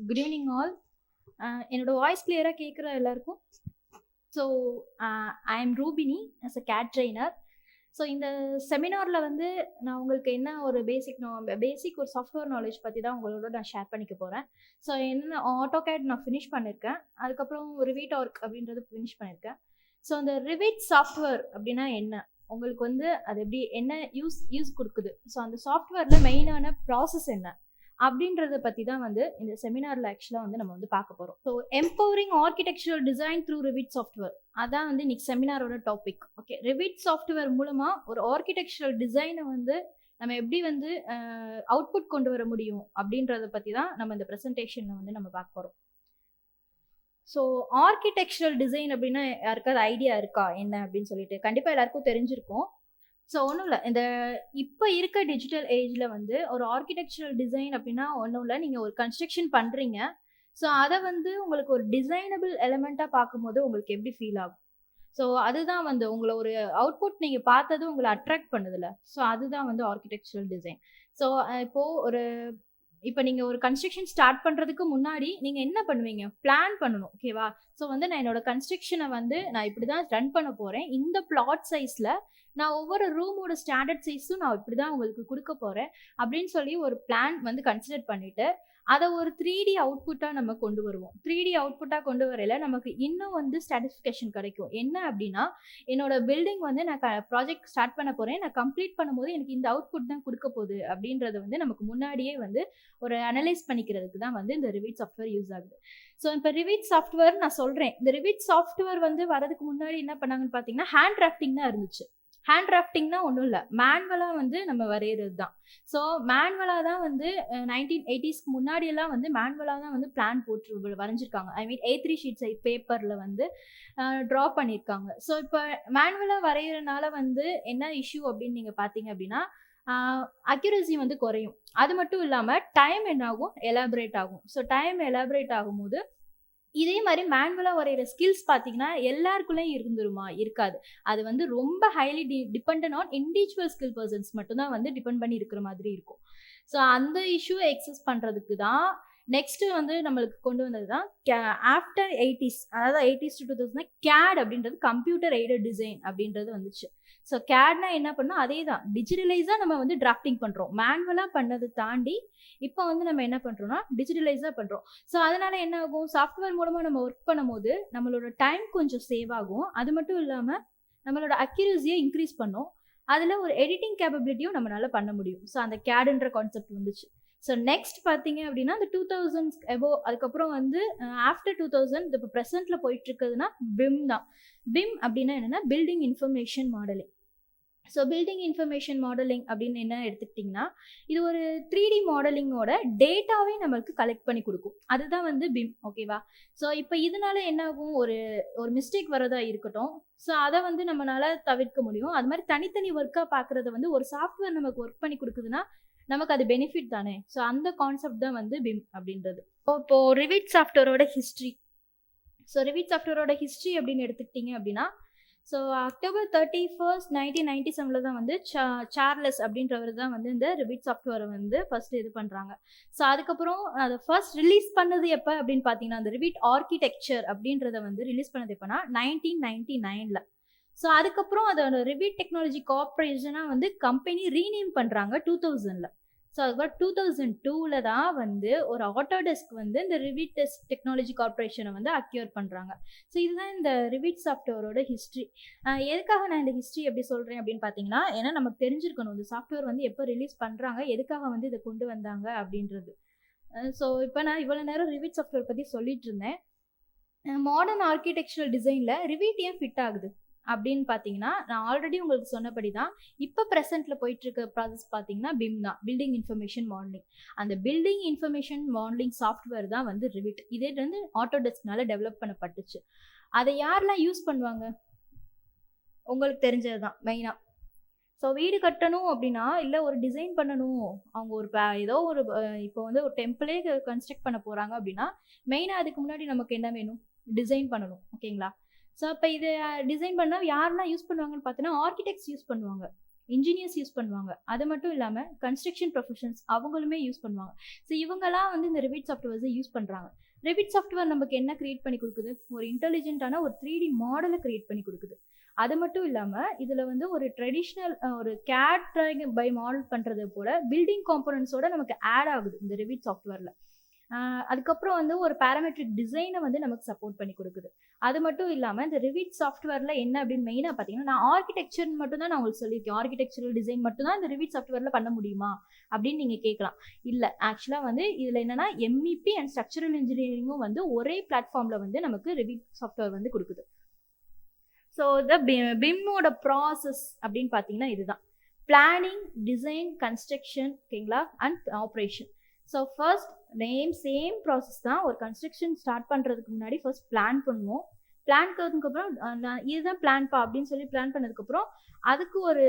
Good evening all. என்னோட voice கிளியராக கேட்குற எல்லாருக்கும். So I am Rubini as a GATE trainer. ஸோ இந்த செமினாரில் வந்து நான் உங்களுக்கு என்ன ஒரு பேசிக் ஒரு சாஃப்ட்வேர் நாலேஜ் பற்றி தான் உங்களோட நான் ஷேர் பண்ணிக்க போகிறேன். ஸோ என்ன ஆட்டோகேட் நான் ஃபினிஷ் பண்ணியிருக்கேன், அதுக்கப்புறம் ரிவிட் ஆர்க் அப்படின்றது ஃபினிஷ் பண்ணியிருக்கேன். ஸோ அந்த ரிவிட் சாஃப்ட்வேர் அப்படின்னா என்ன, உங்களுக்கு வந்து அது எப்படி என்ன யூஸ் கொடுக்குது, ஸோ அந்த சாஃப்ட்வேரில் மெயினான ப்ராசஸ் என்ன அப்படின்றத பற்றி தான் வந்து இந்த செமினாரில் ஆக்சுவலாக வந்து நம்ம வந்து பார்க்க போகிறோம். So empowering architectural design through Revit software, அதான் வந்து இன்னைக்கு செமினாரோட டாபிக். ஓகே, ரிவிட் சாஃப்ட்வேர் மூலமாக ஒரு ஆர்கிடெக்சரல் டிசைனை வந்து நம்ம எப்படி வந்து அவுட்புட் கொண்டு வர முடியும் அப்படின்றத பற்றி தான் நம்ம இந்த ப்ரெசன்டேஷனில் வந்து நம்ம பார்க்க போகிறோம். ஸோ ஆர்கிடெக்சரல் டிசைன் அப்படின்னா யாருக்காவது ஐடியா இருக்கா என்ன அப்படின்னு சொல்லிட்டு? கண்டிப்பாக எல்லாருக்கும் தெரிஞ்சிருக்கும். ஸோ ஒன்றும் இல்லை, இந்த இப்போ இருக்க டிஜிட்டல் ஏஜில் வந்து ஒரு ஆர்கிடெக்சரல் டிசைன் அப்படின்னா ஒன்றும் இல்லை, நீங்கள் ஒரு கன்ஸ்ட்ரக்ஷன் பண்ணுறீங்க. ஸோ அதை வந்து உங்களுக்கு ஒரு டிசைனபிள் எலிமெண்ட்டாக பார்க்கும்போது உங்களுக்கு எப்படி ஃபீல் ஆகும்? ஸோ அதுதான் வந்து உங்களை ஒரு அவுட்புட் நீங்கள் பார்த்தது உங்களை அட்ராக்ட் பண்ணுதில்ல, ஸோ அதுதான் வந்து ஆர்கிடெக்சரல் டிசைன். ஸோ இப்போ நீங்கள் ஒரு கன்ஸ்ட்ரக்ஷன் ஸ்டார்ட் பண்ணுறதுக்கு முன்னாடி நீங்கள் என்ன பண்ணுவீங்க? பிளான் பண்ணணும், ஓகேவா? ஸோ வந்து நான் என்னோட கன்ஸ்ட்ரக்ஷனை வந்து நான் இப்படி தான் ரன் பண்ண போகிறேன், இந்த பிளாட் சைஸில் நான் ஒவ்வொரு ரூமோட ஸ்டாண்டர்ட் சைஸும் நான் இப்படி தான் உங்களுக்கு கொடுக்க போகிறேன் அப்படின்னு சொல்லி ஒரு பிளான் வந்து கன்சிடர் பண்ணிவிட்டு அதை ஒரு 3D அவுட்புட்டாக நம்ம கொண்டு வருவோம். 3D அவுட்புட்டாக கொண்டு வரையில நமக்கு இன்னும் வந்து சாட்டிஸ்ஃபிகேஷன் கிடைக்கும். என்ன அப்படின்னா, என்னோட பில்டிங் வந்து நான் ப்ராஜெக்ட் ஸ்டார்ட் பண்ண போகிறேன், நான் கம்ப்ளீட் பண்ணும்போது எனக்கு இந்த அவுட்புட் தான் கொடுக்க போகுது அப்படின்றது வந்து நமக்கு முன்னாடியே வந்து ஒரு அனலைஸ் பண்ணிக்கிறதுக்கு தான் வந்து இந்த ரிவிட் சாஃப்ட்வேர் யூஸ் ஆகுது. ஸோ இப்போ ரிவிட் சாஃப்ட்வேர் நான் சொல்கிறேன், இந்த ரிவிட் சாஃப்ட்வேர் வந்து வரதுக்கு முன்னாடி என்ன பண்ணாங்கன்னு பார்த்தீங்கன்னா ஹேண்ட் டிராஃப்டிங் தான் இருந்துச்சு. ஹேண்ட் டிராஃப்டிங்னா ஒன்றும் இல்லை, மேனுவலாக வந்து நம்ம வரைகிறது தான். ஸோ மேனுவலாக தான் வந்து 1980ஸ்க்கு முன்னாடியெல்லாம் வந்து மேனுவலாக தான் வந்து பிளான் போட்டு வரைஞ்சிருக்காங்க. ஐ மீன் A3 ஷீட்ஸ் பேப்பரில் வந்து ட்ரா பண்ணியிருக்காங்க. ஸோ இப்போ மேனுவலாக வரைகிறனால வந்து என்ன இஷ்யூ அப்படின்னு நீங்கள் பார்த்தீங்க அப்படின்னா, அக்யூரசி வந்து குறையும். அது மட்டும் இல்லாமல் டைம் என்ன ஆகும், எலாபரேட் ஆகும். ஸோ டைம் எலாபரேட் ஆகும்போது இதே மாதிரி மேனுவலாக வரைகிற ஸ்கில்ஸ் பார்த்தீங்கன்னா எல்லாருக்குள்ளேயும் இருந்துருமா? இருக்காது. அது வந்து ரொம்ப highly depend on individual skill persons மட்டும்தான் வந்து டிபெண்ட் பண்ணி இருக்கிற மாதிரி இருக்கும். ஸோ அந்த இஷ்யூவை எக்ஸஸ் பண்ணுறதுக்கு தான் நெக்ஸ்ட்டு வந்து நம்மளுக்கு கொண்டு வந்தது தான் ஆஃப்டர் 80s, அதாவது 80s to 2000 கேட் அப்படின்றது கம்ப்யூட்டர் எய்டட் டிசைன் அப்படின்றது வந்துச்சு. ஸோ கேட்னா என்ன பண்ணோம், அதே தான் டிஜிட்டலைஸாக நம்ம வந்து டிராஃப்டிங் பண்ணுறோம். மேனுவலாக பண்ணதை தாண்டி இப்போ வந்து நம்ம என்ன பண்ணுறோம்னா டிஜிட்டலைஸாக பண்ணுறோம். ஸோ அதனால் என்ன ஆகும், சாஃப்ட்வேர் மூலமாக நம்ம ஒர்க் பண்ணும்போது நம்மளோட டைம் கொஞ்சம் சேவ் ஆகும். அது மட்டும் இல்லாமல் நம்மளோட அக்யூரசியை இன்க்ரீஸ் பண்ணும். அதில் ஒரு எடிட்டிங் கேப்பபிலிட்டியும் நம்மளால பண்ண முடியும். ஸோ அந்த கேடுன்ற கான்செப்ட் வந்துச்சு. ஸோ நெக்ஸ்ட் பார்த்தீங்க அப்படின்னா இந்த 2000s எபோவ், அதுக்கப்புறம் வந்து ஆஃப்டர் 2000 இப்போ ப்ரெசென்ட்டில் போயிட்டு இருக்குதுன்னா பிம் தான். பிம் அப்படின்னா என்னென்னா building information modelling. So building information modelling அப்படின்னு என்ன எடுத்துக்கிட்டிங்கன்னா, இது ஒரு 3D மாடலிங்கோட டேட்டாவே நம்மளுக்கு கலெக்ட் பண்ணி கொடுக்கும். அதுதான் வந்து பிம், ஓகேவா? ஸோ இப்போ இதனால என்ன ஆகும், ஒரு மிஸ்டேக் வரதா இருக்கட்டும், ஸோ அதை வந்து நம்மளால தவிர்க்க முடியும். அது மாதிரி தனித்தனி ஒர்க்காக பார்க்குறத வந்து ஒரு சாஃப்ட்வேர் நமக்கு ஒர்க் பண்ணி கொடுக்குதுன்னா நமக்கு அது பெனிஃபிட் தானே. ஸோ அந்த கான்செப்ட் தான் வந்து பிம் அப்படின்றது. இப்போ ரிவிட் சாஃப்ட்வேரோட ஹிஸ்ட்ரி. ஸோ ரிவிட் சாஃப்ட்வேரோட ஹிஸ்ட்ரி அப்படின்னு எடுத்துக்கிட்டிங்க அப்படின்னா, ஸோ அக்டோபர் 31st 1997 தான் வந்து சார்லஸ் அப்படின்றவர் தான் வந்து இந்த ரிவிட் சாஃப்ட்வேரை வந்து ஃபர்ஸ்ட் இது பண்ணுறாங்க. ஸோ அதுக்கப்புறம் அதை ஃபர்ஸ்ட் ரிலீஸ் பண்ணது எப்போ அப்படின்னு பார்த்தீங்கன்னா, அந்த ரிவிட் ஆர்கிடெக்சர் அப்படின்றத வந்து ரிலீஸ் பண்ணது எப்போனா 1999ல். ஸோ அதுக்கப்புறம் அதோட ரிவிட் டெக்னாலஜி கார்பரேஷனாக வந்து கம்பெனி ரீநேம் பண்ணுறாங்க 2000ல். ஸோ அதுக்கப்புறம் 2002ல் தான் வந்து ஒரு ஆட்டோடெஸ்க் வந்து இந்த ரிவிட் டெக்னாலஜி கார்பரேஷனை வந்து அக்யூர் பண்ணுறாங்க. ஸோ இதுதான் இந்த ரிவிட் சாஃப்ட்வேரோட ஹிஸ்ட்ரி. எதுக்காக நான் இந்த ஹிஸ்ட்ரி எப்படி சொல்கிறேன் அப்படின்னு பார்த்தீங்கன்னா, ஏன்னா நமக்கு தெரிஞ்சிருக்கணும் இந்த சாஃப்ட்வேர் வந்து எப்போ ரிலீஸ் பண்ணுறாங்க, எதுக்காக வந்து இதை கொண்டு வந்தாங்க அப்படின்றது. ஸோ இப்போ நான் இவ்வளோ நேரம் ரிவிட் சாஃப்ட்வேர் பற்றி சொல்லிட்டு இருந்தேன். மாடர்ன் ஆர்கிடெக்சரல் டிசைனில் ரிவிட் ஏன் ஃபிட் ஆகுது அப்படின்னு பார்த்தீங்கன்னா, நான் ஆல்ரெடி உங்களுக்கு சொன்னபடி தான் இப்போ ப்ரெசென்ட்டில் போயிட்டுருக்க ப்ராசஸ் பார்த்தீங்கன்னா பிம் தான், பில்டிங் இன்ஃபர்மேஷன் மாடலிங். அந்த பில்டிங் இன்ஃபர்மேஷன் மாடலிங் சாஃப்ட்வேர் தான் வந்து ரிவிட். இதே வந்து ஆட்டோடெஸ்க்னால டெவலப் பண்ணப்பட்டுச்சு. அதை யாரெல்லாம் யூஸ் பண்ணுவாங்க, உங்களுக்கு தெரிஞ்சது தான் மெயினாக. ஸோ வீடு கட்டணும் அப்படின்னா, இல்லை ஒரு டிசைன் பண்ணணும், அவங்க ஒரு ஏதோ ஒரு இப்போ வந்து ஒரு டெம்பிளே கன்ஸ்ட்ரக்ட் பண்ண போகிறாங்க அப்படின்னா மெயினாக அதுக்கு முன்னாடி நமக்கு என்ன வேணும், டிசைன் பண்ணணும், ஓகேங்களா? ஸோ இப்போ இது டிசைன் பண்ணால் யாரெல்லாம் யூஸ் பண்ணுவாங்கன்னு பார்த்தீங்கன்னா ஆர்கிடெக்ட்ஸ் யூஸ் பண்ணுவாங்க. இன்ஜினியர்ஸ் யூஸ் பண்ணுவாங்க. அது மட்டும் இல்லாமல் கன்ஸ்ட்ரக்ஷன் ப்ரொஃபஷன்ஸ் அவங்களுமே யூஸ் பண்ணுவாங்க. ஸோ இவங்கெல்லாம் வந்து இந்த ரெவிட் சாஃப்ட்வேர்ஸை யூஸ் பண்ணுறாங்க. ரெவிட் சாஃப்ட்வேர் நமக்கு என்ன கிரியேட் பண்ணி கொடுக்குது? ஒரு இன்டெலிஜென்ட்டான ஒரு 3D மாடலை கிரியேட் பண்ணி கொடுக்குது. அது மட்டும் இல்லாமல் இதில் வந்து ஒரு ட்ரெடிஷ்னல் ஒரு கேட் ட்ராயிங் பை மாடல் பண்ணுறது போல பில்டிங் காம்போனன்ட்ஸோட நமக்கு ஆட் ஆகுது இந்த ரெவிட் சாஃப்ட்வேரில். அதுக்கப்புறம் வந்து ஒரு பேராமெட்ரிக் டிசைனை வந்து நமக்கு சப்போர்ட் பண்ணி கொடுக்குது. அது மட்டும் இல்லாமல் இந்த ரெவிட் சாஃப்ட்வேரில் என்ன அப்படின்னு மெயினாக பார்த்தீங்கன்னா, நான் ஆர்கிடெக்சர் மட்டும் தான் நான் உங்களுக்கு சொல்லியிருக்கேன். ஆர்கிடெக்சரல் டிசைன் மட்டும் தான் இந்த ரெவிட் சாஃப்ட்வேரில் பண்ண முடியுமா அப்படின்னு நீங்கள் கேட்கலாம். இல்லை, ஆக்சுவலாக வந்து இதில் என்னென்னா MEP அண்ட் ஸ்ட்ரக்சரல் இன்ஜினியரிங்கும் வந்து ஒரே பிளாட்ஃபார்மில் வந்து நமக்கு ரெவிட் சாஃப்ட்வேர் வந்து கொடுக்குது. ஸோ த பிம்மோட ப்ராசஸ் அப்படின்னு பார்த்தீங்கன்னா இதுதான்: பிளானிங், டிசைன், கன்ஸ்ட்ரக்ஷன், ஓகேங்களா, and operation. So first same process தான். ஒரு கன்ஸ்ட்ரக்ஷன் ஸ்டார்ட் பண்ணுறதுக்கு முன்னாடி ஃபர்ஸ்ட் பிளான் பண்ணுவோம். பிளான் பண்ணதுக்கப்புறம் இதுதான் பிளான்பா அப்படின்னு சொல்லி பிளான் பண்ணதுக்கப்புறம் அதுக்கு ஒரு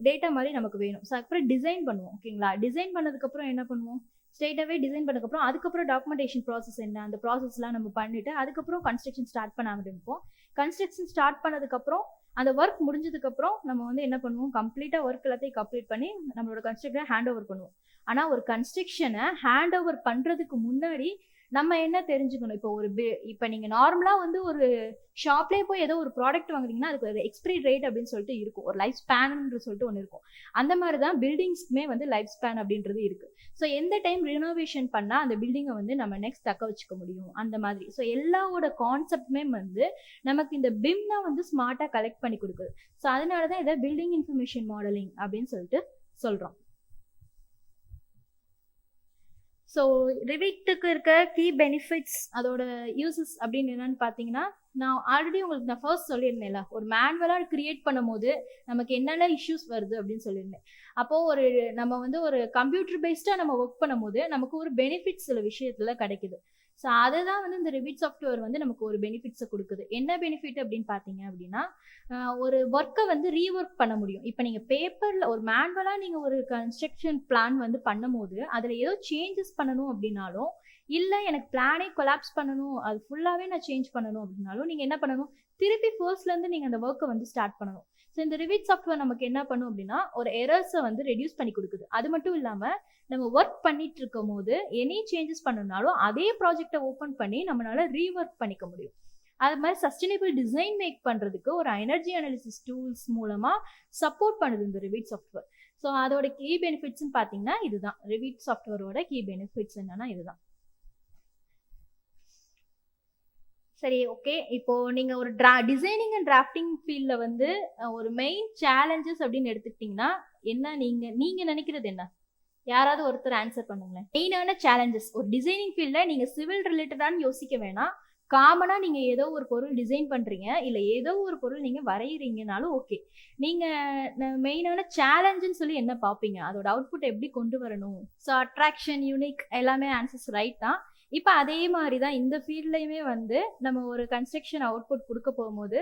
டேட்டா மாதிரி நமக்கு வேணும். ஸோ அதுக்கப்புறம் டிசைன் பண்ணுவோம், ஓகேங்களா. டிசைன் பண்ணதுக்கப்புறம் என்ன பண்ணுவோம்? ஸ்ட்ரெயிட்டாகவே டிசைன் பண்ணதுக்கப்புறம் அதுக்கப்புறம் டாக்குமெண்டேஷன் ப்ராசஸ் என்ன, அந்த ப்ராசஸ்லாம் நம்ம பண்ணிவிட்டு அதுக்கப்புறம் கன்ஸ்ட்ரக்ஷன் ஸ்டார்ட் பண்ண ஆரம்பிப்போம். கன்ஸ்ட்ரக்ஷன் ஸ்டார்ட் பண்ணதுக்கப்புறம் அந்த ஒர்க் முடிஞ்சதுக்கப்புறம் நம்ம வந்து என்ன பண்ணுவோம்? கம்ப்ளீட்டாக ஒர்க் எல்லாத்தையும் கம்ப்ளீட் பண்ணி நம்மளோட கன்ஸ்ட்ரக்டரை ஹேண்ட் ஓவர் பண்ணுவோம். ஆனால் ஒரு கன்ஸ்ட்ரக்ஷனை ஹேண்ட் ஓவர் பண்ணுறதுக்கு முன்னாடி நம்ம என்ன தெரிஞ்சுக்கணும்? இப்போ நீங்கள் நார்மலாக வந்து ஒரு ஷாப்லேயே போய் ஏதோ ஒரு ப்ராடக்ட் வாங்குறீங்கன்னா அதுக்கு ஒரு எக்ஸ்பிரி ரேட் அப்படின்னு சொல்லிட்டு இருக்கும், ஒரு லைஃப் ஸ்பேன்னு சொல்லிட்டு ஒன்று இருக்கும். அந்த மாதிரி தான் பில்டிங்ஸ்க்குமே வந்து லைஃப் ஸ்பேன் அப்படின்றது இருக்குது. ஸோ எந்த டைம் ரினோவேஷன் பண்ணால் அந்த பில்டிங்கை வந்து நம்ம நெக்ஸ்ட் தக்க வச்சுக்க முடியும், அந்த மாதிரி. ஸோ எல்லாவோட கான்செப்டுமே வந்து நமக்கு இந்த பிம் தான் வந்து ஸ்மார்ட்டாக கலெக்ட் பண்ணி கொடுக்குது. ஸோ அதனால தான் இதை பில்டிங் இன்ஃபர்மேஷன் மாடலிங் அப்படின்னு சொல்லிட்டு சொல்கிறோம். ஸோ ரிவிட்டுக்கு இருக்க கீ பெனிஃபிட்ஸ், அதோட யூசஸ் அப்படின்னு என்னன்னு பார்த்தீங்கன்னா, நான் ஆல்ரெடி உங்களுக்கு நான் ஃபர்ஸ்ட் சொல்லியிருந்தேன்ல, ஒரு மேனுவலாக கிரியேட் பண்ணும் போது நமக்கு என்னென்ன இஷ்யூஸ் வருது அப்படின்னு சொல்லியிருந்தேன். அப்போது நம்ம வந்து ஒரு கம்ப்யூட்டர் பேஸ்டாக நம்ம ஒர்க் பண்ணும் போது நமக்கு ஒரு பெனிஃபிட்ஸ் சில விஷயத்தில் கிடைக்குது. ஸோ அதுதான் வந்து இந்த ரெவிட் சாஃப்ட்வேர் வந்து நமக்கு ஒரு பெனிஃபிட்ஸை கொடுக்குது. என்ன பெனிஃபிட் அப்படின்னு பார்த்தீங்க அப்படின்னா, ஒரு ஒர்க்கை வந்து ரீஒர்க் பண்ண முடியும். இப்போ நீங்கள் பேப்பரில் ஒரு மேனுவலாக நீங்கள் ஒரு கன்ஸ்ட்ரக்ஷன் பிளான் வந்து பண்ணும் போது அதில் ஏதோ சேஞ்சஸ் பண்ணணும் அப்படின்னாலும், இல்லை எனக்கு பிளானே கொலாப்ஸ் பண்ணணும், அது ஃபுல்லாகவே நான் சேஞ்ச் பண்ணணும் அப்படின்னாலும் நீங்கள் என்ன பண்ணணும்? திருப்பி ஃபர்ஸ்ட்லேருந்து நீங்கள் அந்த ஒர்க்கை வந்து ஸ்டார்ட் பண்ணணும். ஸோ இந்த ரிவிட் சாஃப்ட்வேர் நமக்கு என்ன பண்ணும் அப்படின்னா, ஒரு எரர்ஸை வந்து ரெடியூஸ் பண்ணி கொடுக்குது. அது மட்டும் இல்லாமல் நம்ம ஒர்க் பண்ணிட்டு இருக்கும் போது எனி சேஞ்சஸ் பண்ணணும்னாலும் அதே ப்ராஜெக்டை ஓப்பன் பண்ணி நம்மளால ரீஒர்க் பண்ணிக்க முடியும். அது மாதிரி சஸ்டைனபிள் டிசைன் மேக் பண்ணுறதுக்கு ஒரு எனர்ஜி அனாலிசிஸ் டூல்ஸ் மூலமாக சப்போர்ட் பண்ணுது இந்த ரிவிட் சாஃப்ட்வேர். ஸோ அதோட கீ பெனிஃபிட்ஸ்ன்னு பார்த்தீங்கன்னா இதுதான். ரிவிட் சாஃப்ட்வேரோட கீ பெனிஃபிட்ஸ் என்னன்னா இதுதான். சரி, ஓகே. இப்போ நீங்க ஒரு டிசைனிங் அண்ட் டிராஃப்டிங் ஃபீல்ட்ல வந்து ஒரு மெயின் சேலஞ்சஸ் அப்படின்னு எடுத்துக்கிட்டீங்கன்னா என்ன, நீங்க நினைக்கிறது என்ன? யாராவது ஒருத்தர் ஆன்சர் பண்ணுங்களேன். மெயினான சேலஞ்சஸ் ஒரு டிசைனிங் ஃபீல்ட்ல நீங்க சிவில் ரிலேட்டடான்னு யோசிக்க வேணாம். காமனா நீங்க ஏதோ ஒரு பொருள் டிசைன் பண்றீங்க, இல்ல ஏதோ ஒரு பொருள் நீங்க வரைகிறீங்கனாலும் ஓகே. நீங்க மெயினான சேலஞ்சுன்னு சொல்லி என்ன பார்ப்பீங்க? அதோட அவுட்புட் எப்படி கொண்டு வரணும்? ஸோ அட்ராக்ஷன், யூனிக் எல்லாமே ஆன்சர்ஸ் ரைட் தான். இப்போ அதே மாதிரி தான் இந்த ஃபீல்ட்லையுமே வந்து நம்ம ஒரு கன்ஸ்ட்ரக்ஷன் அவுட்புட் கொடுக்க போகும்போது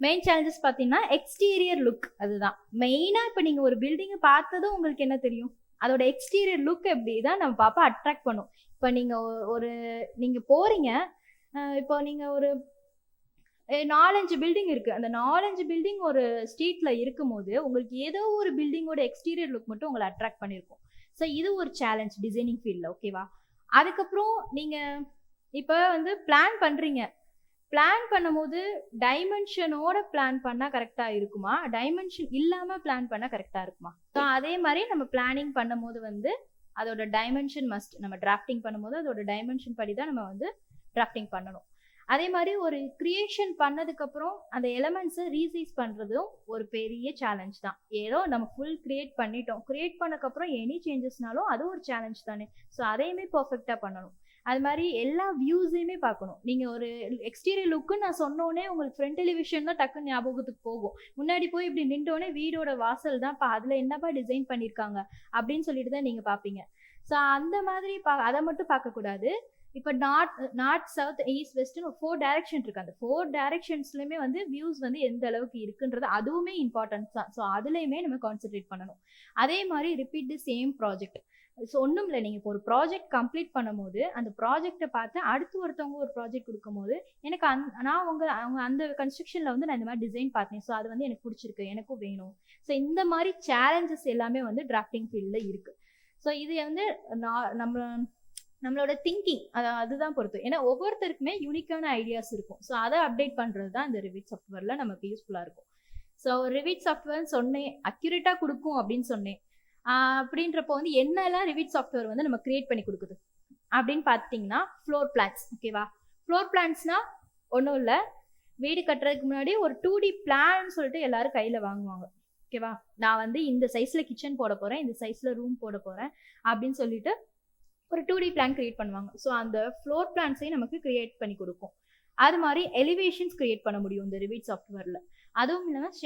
மெயின் சேலஞ்சஸ் பார்த்தீங்கன்னா எக்ஸ்டீரியர் லுக். அதுதான் மெயினாக. இப்போ நீங்கள் ஒரு பில்டிங்கை பார்த்ததும் உங்களுக்கு என்ன தெரியும்? அதோட எக்ஸ்டீரியர் லுக் எப்படி தான் நம்ம பாப்பா அட்ராக்ட் பண்ணும். இப்போ நீங்கள் போகிறீங்க, இப்போ நீங்கள் ஒரு 4-5 பில்டிங் இருக்குது. அந்த 4-5 பில்டிங் ஒரு ஸ்ட்ரீட்டில் இருக்கும் போது உங்களுக்கு ஏதோ ஒரு பில்டிங்கோட எக்ஸ்டீரியர் லுக் மட்டும் உங்களை அட்ராக்ட் பண்ணியிருக்கும். ஸோ இது ஒரு சேலஞ்ச் டிசைனிங் ஃபீல்டில், ஓகேவா? அதுக்கப்புறம் நீங்கள் இப்போ வந்து பிளான் பண்ணுறீங்க. பிளான் பண்ணும்போது டைமென்ஷனோட பிளான் பண்ணால் கரெக்டாக இருக்குமா, டைமென்ஷன் இல்லாமல் பிளான் பண்ணால் கரெக்டாக இருக்குமா? ஸோ அதே மாதிரி நம்ம பிளானிங் பண்ணும் போது வந்து அதோட டைமென்ஷன் மஸ்ட். நம்ம டிராஃப்டிங் பண்ணும்போது அதோட டைமென்ஷன் படி தான் நம்ம வந்து டிராஃப்டிங் பண்ணணும். அதே மாதிரி ஒரு கிரியேஷன் பண்ணதுக்கப்புறம் அந்த எலமெண்ட்ஸை ரீசைஸ் பண்ணுறதும் ஒரு பெரிய சேலஞ்ச் தான். ஏதோ நம்ம ஃபுல் கிரியேட் பண்ணிட்டோம், கிரியேட் பண்ணதுக்கப்புறம் எனி சேஞ்சஸ்னாலும் அது ஒரு சேலஞ்ச் தானே. ஸோ அதையுமே பர்ஃபெக்டாக பண்ணணும். அது மாதிரி எல்லா வியூஸையுமே பார்க்கணும். நீங்கள் ஒரு எக்ஸ்டீரியர் லுக்குன்னு நான் சொன்னோடனே உங்களுக்கு ஃப்ரண்ட் டெலிவிஷன் தான் டக்குன்னு ஞாபகத்துக்கு போகும். முன்னாடி போய் இப்படி நின்றோடனே வீடோட வாசல் தான் அதில் என்னப்பா டிசைன் பண்ணியிருக்காங்க அப்படின்னு சொல்லிட்டு தான் நீங்கள் பார்ப்பீங்க. ஸோ அந்த மாதிரி அதை மட்டும் பார்க்கக்கூடாது. இப்போ நார்த், சவுத், ஈஸ்ட், வெஸ்ட்னு 4 டைரக்ஷன் இருக்குது. அந்த 4 டைரக்ஷன்ஸ்லையுமே வந்து வியூஸ் வந்து எந்த அளவுக்கு இருக்குன்றது அதுவுமே இம்பார்ட்டன்ஸ் தான். ஸோ அதுலேயுமே நம்ம கான்சென்ட்ரேட் பண்ணணும். அதே மாதிரி repeat the same project. So ஒன்றும் இல்லை, நீங்கள் இப்போ ஒரு ப்ராஜெக்ட் கம்ப்ளீட் பண்ணும்போது அந்த ப்ராஜெக்டை பார்த்து அடுத்து ஒருத்தவங்க ஒரு ப்ராஜெக்ட் கொடுக்கும்போது எனக்கு நான் அவங்க அந்த கன்ஸ்ட்ரக்ஷனில் வந்து நான் இந்த மாதிரி டிசைன் பார்த்தேன், ஸோ அது வந்து எனக்கு பிடிச்சிருக்கு, எனக்கும் வேணும். ஸோ இந்த மாதிரி சேலஞ்சஸ் எல்லாமே வந்து டிராஃப்டிங் ஃபீல்டில் இருக்குது. ஸோ இது வந்து நம்மளோட திங்கிங் அதுதான் பொறுத்து. ஏன்னா ஒவ்வொருத்தருக்குமே யூனிக்கான ஐடியாஸ் இருக்கும். ஸோ அதை அப்டேட் பண்ணுறது தான் இந்த ரிவிட் சாஃப்ட்வேரில் நமக்கு யூஸ்ஃபுல்லாக இருக்கும். ஸோ ரிவிட் சாஃப்ட்வேர்னு சொன்னேன், அக்யூரேட்டாக கொடுக்கும் அப்படின்னு சொன்னேன். அப்படின்றப்போ வந்து என்னெல்லாம் ரிவிட் சாஃப்ட்வேர் வந்து நம்ம கிரியேட் பண்ணி கொடுக்குது அப்படின்னு பார்த்தீங்கன்னா, ஃப்ளோர் பிளான்ஸ். ஓகேவா? ஃப்ளோர் பிளான்ஸ்னால் ஒன்றும் இல்லை, வீடு கட்டுறதுக்கு முன்னாடி ஒரு 2D பிளான் சொல்லிட்டு எல்லாரும் கையில் வாங்குவாங்க. ஓகேவா? நான் வந்து இந்த சைஸில் கிச்சன் போட போகிறேன், இந்த சைஸில் ரூம் போட போகிறேன் அப்படின்னு சொல்லிட்டு ஒரு 2D பிளான் கிரியேட் பண்ணுவாங்க. ஸோ அந்த ஃப்ளோர் பிளான்ஸையும் நமக்கு கிரியேட் பண்ணி கொடுக்கும். அது மாதிரி எலிவேஷன்ஸ் கிரியேட் பண்ண முடியும் இந்த ரிவிட் சாஃப்ட்வேரில். அதுவும் இல்லாமல்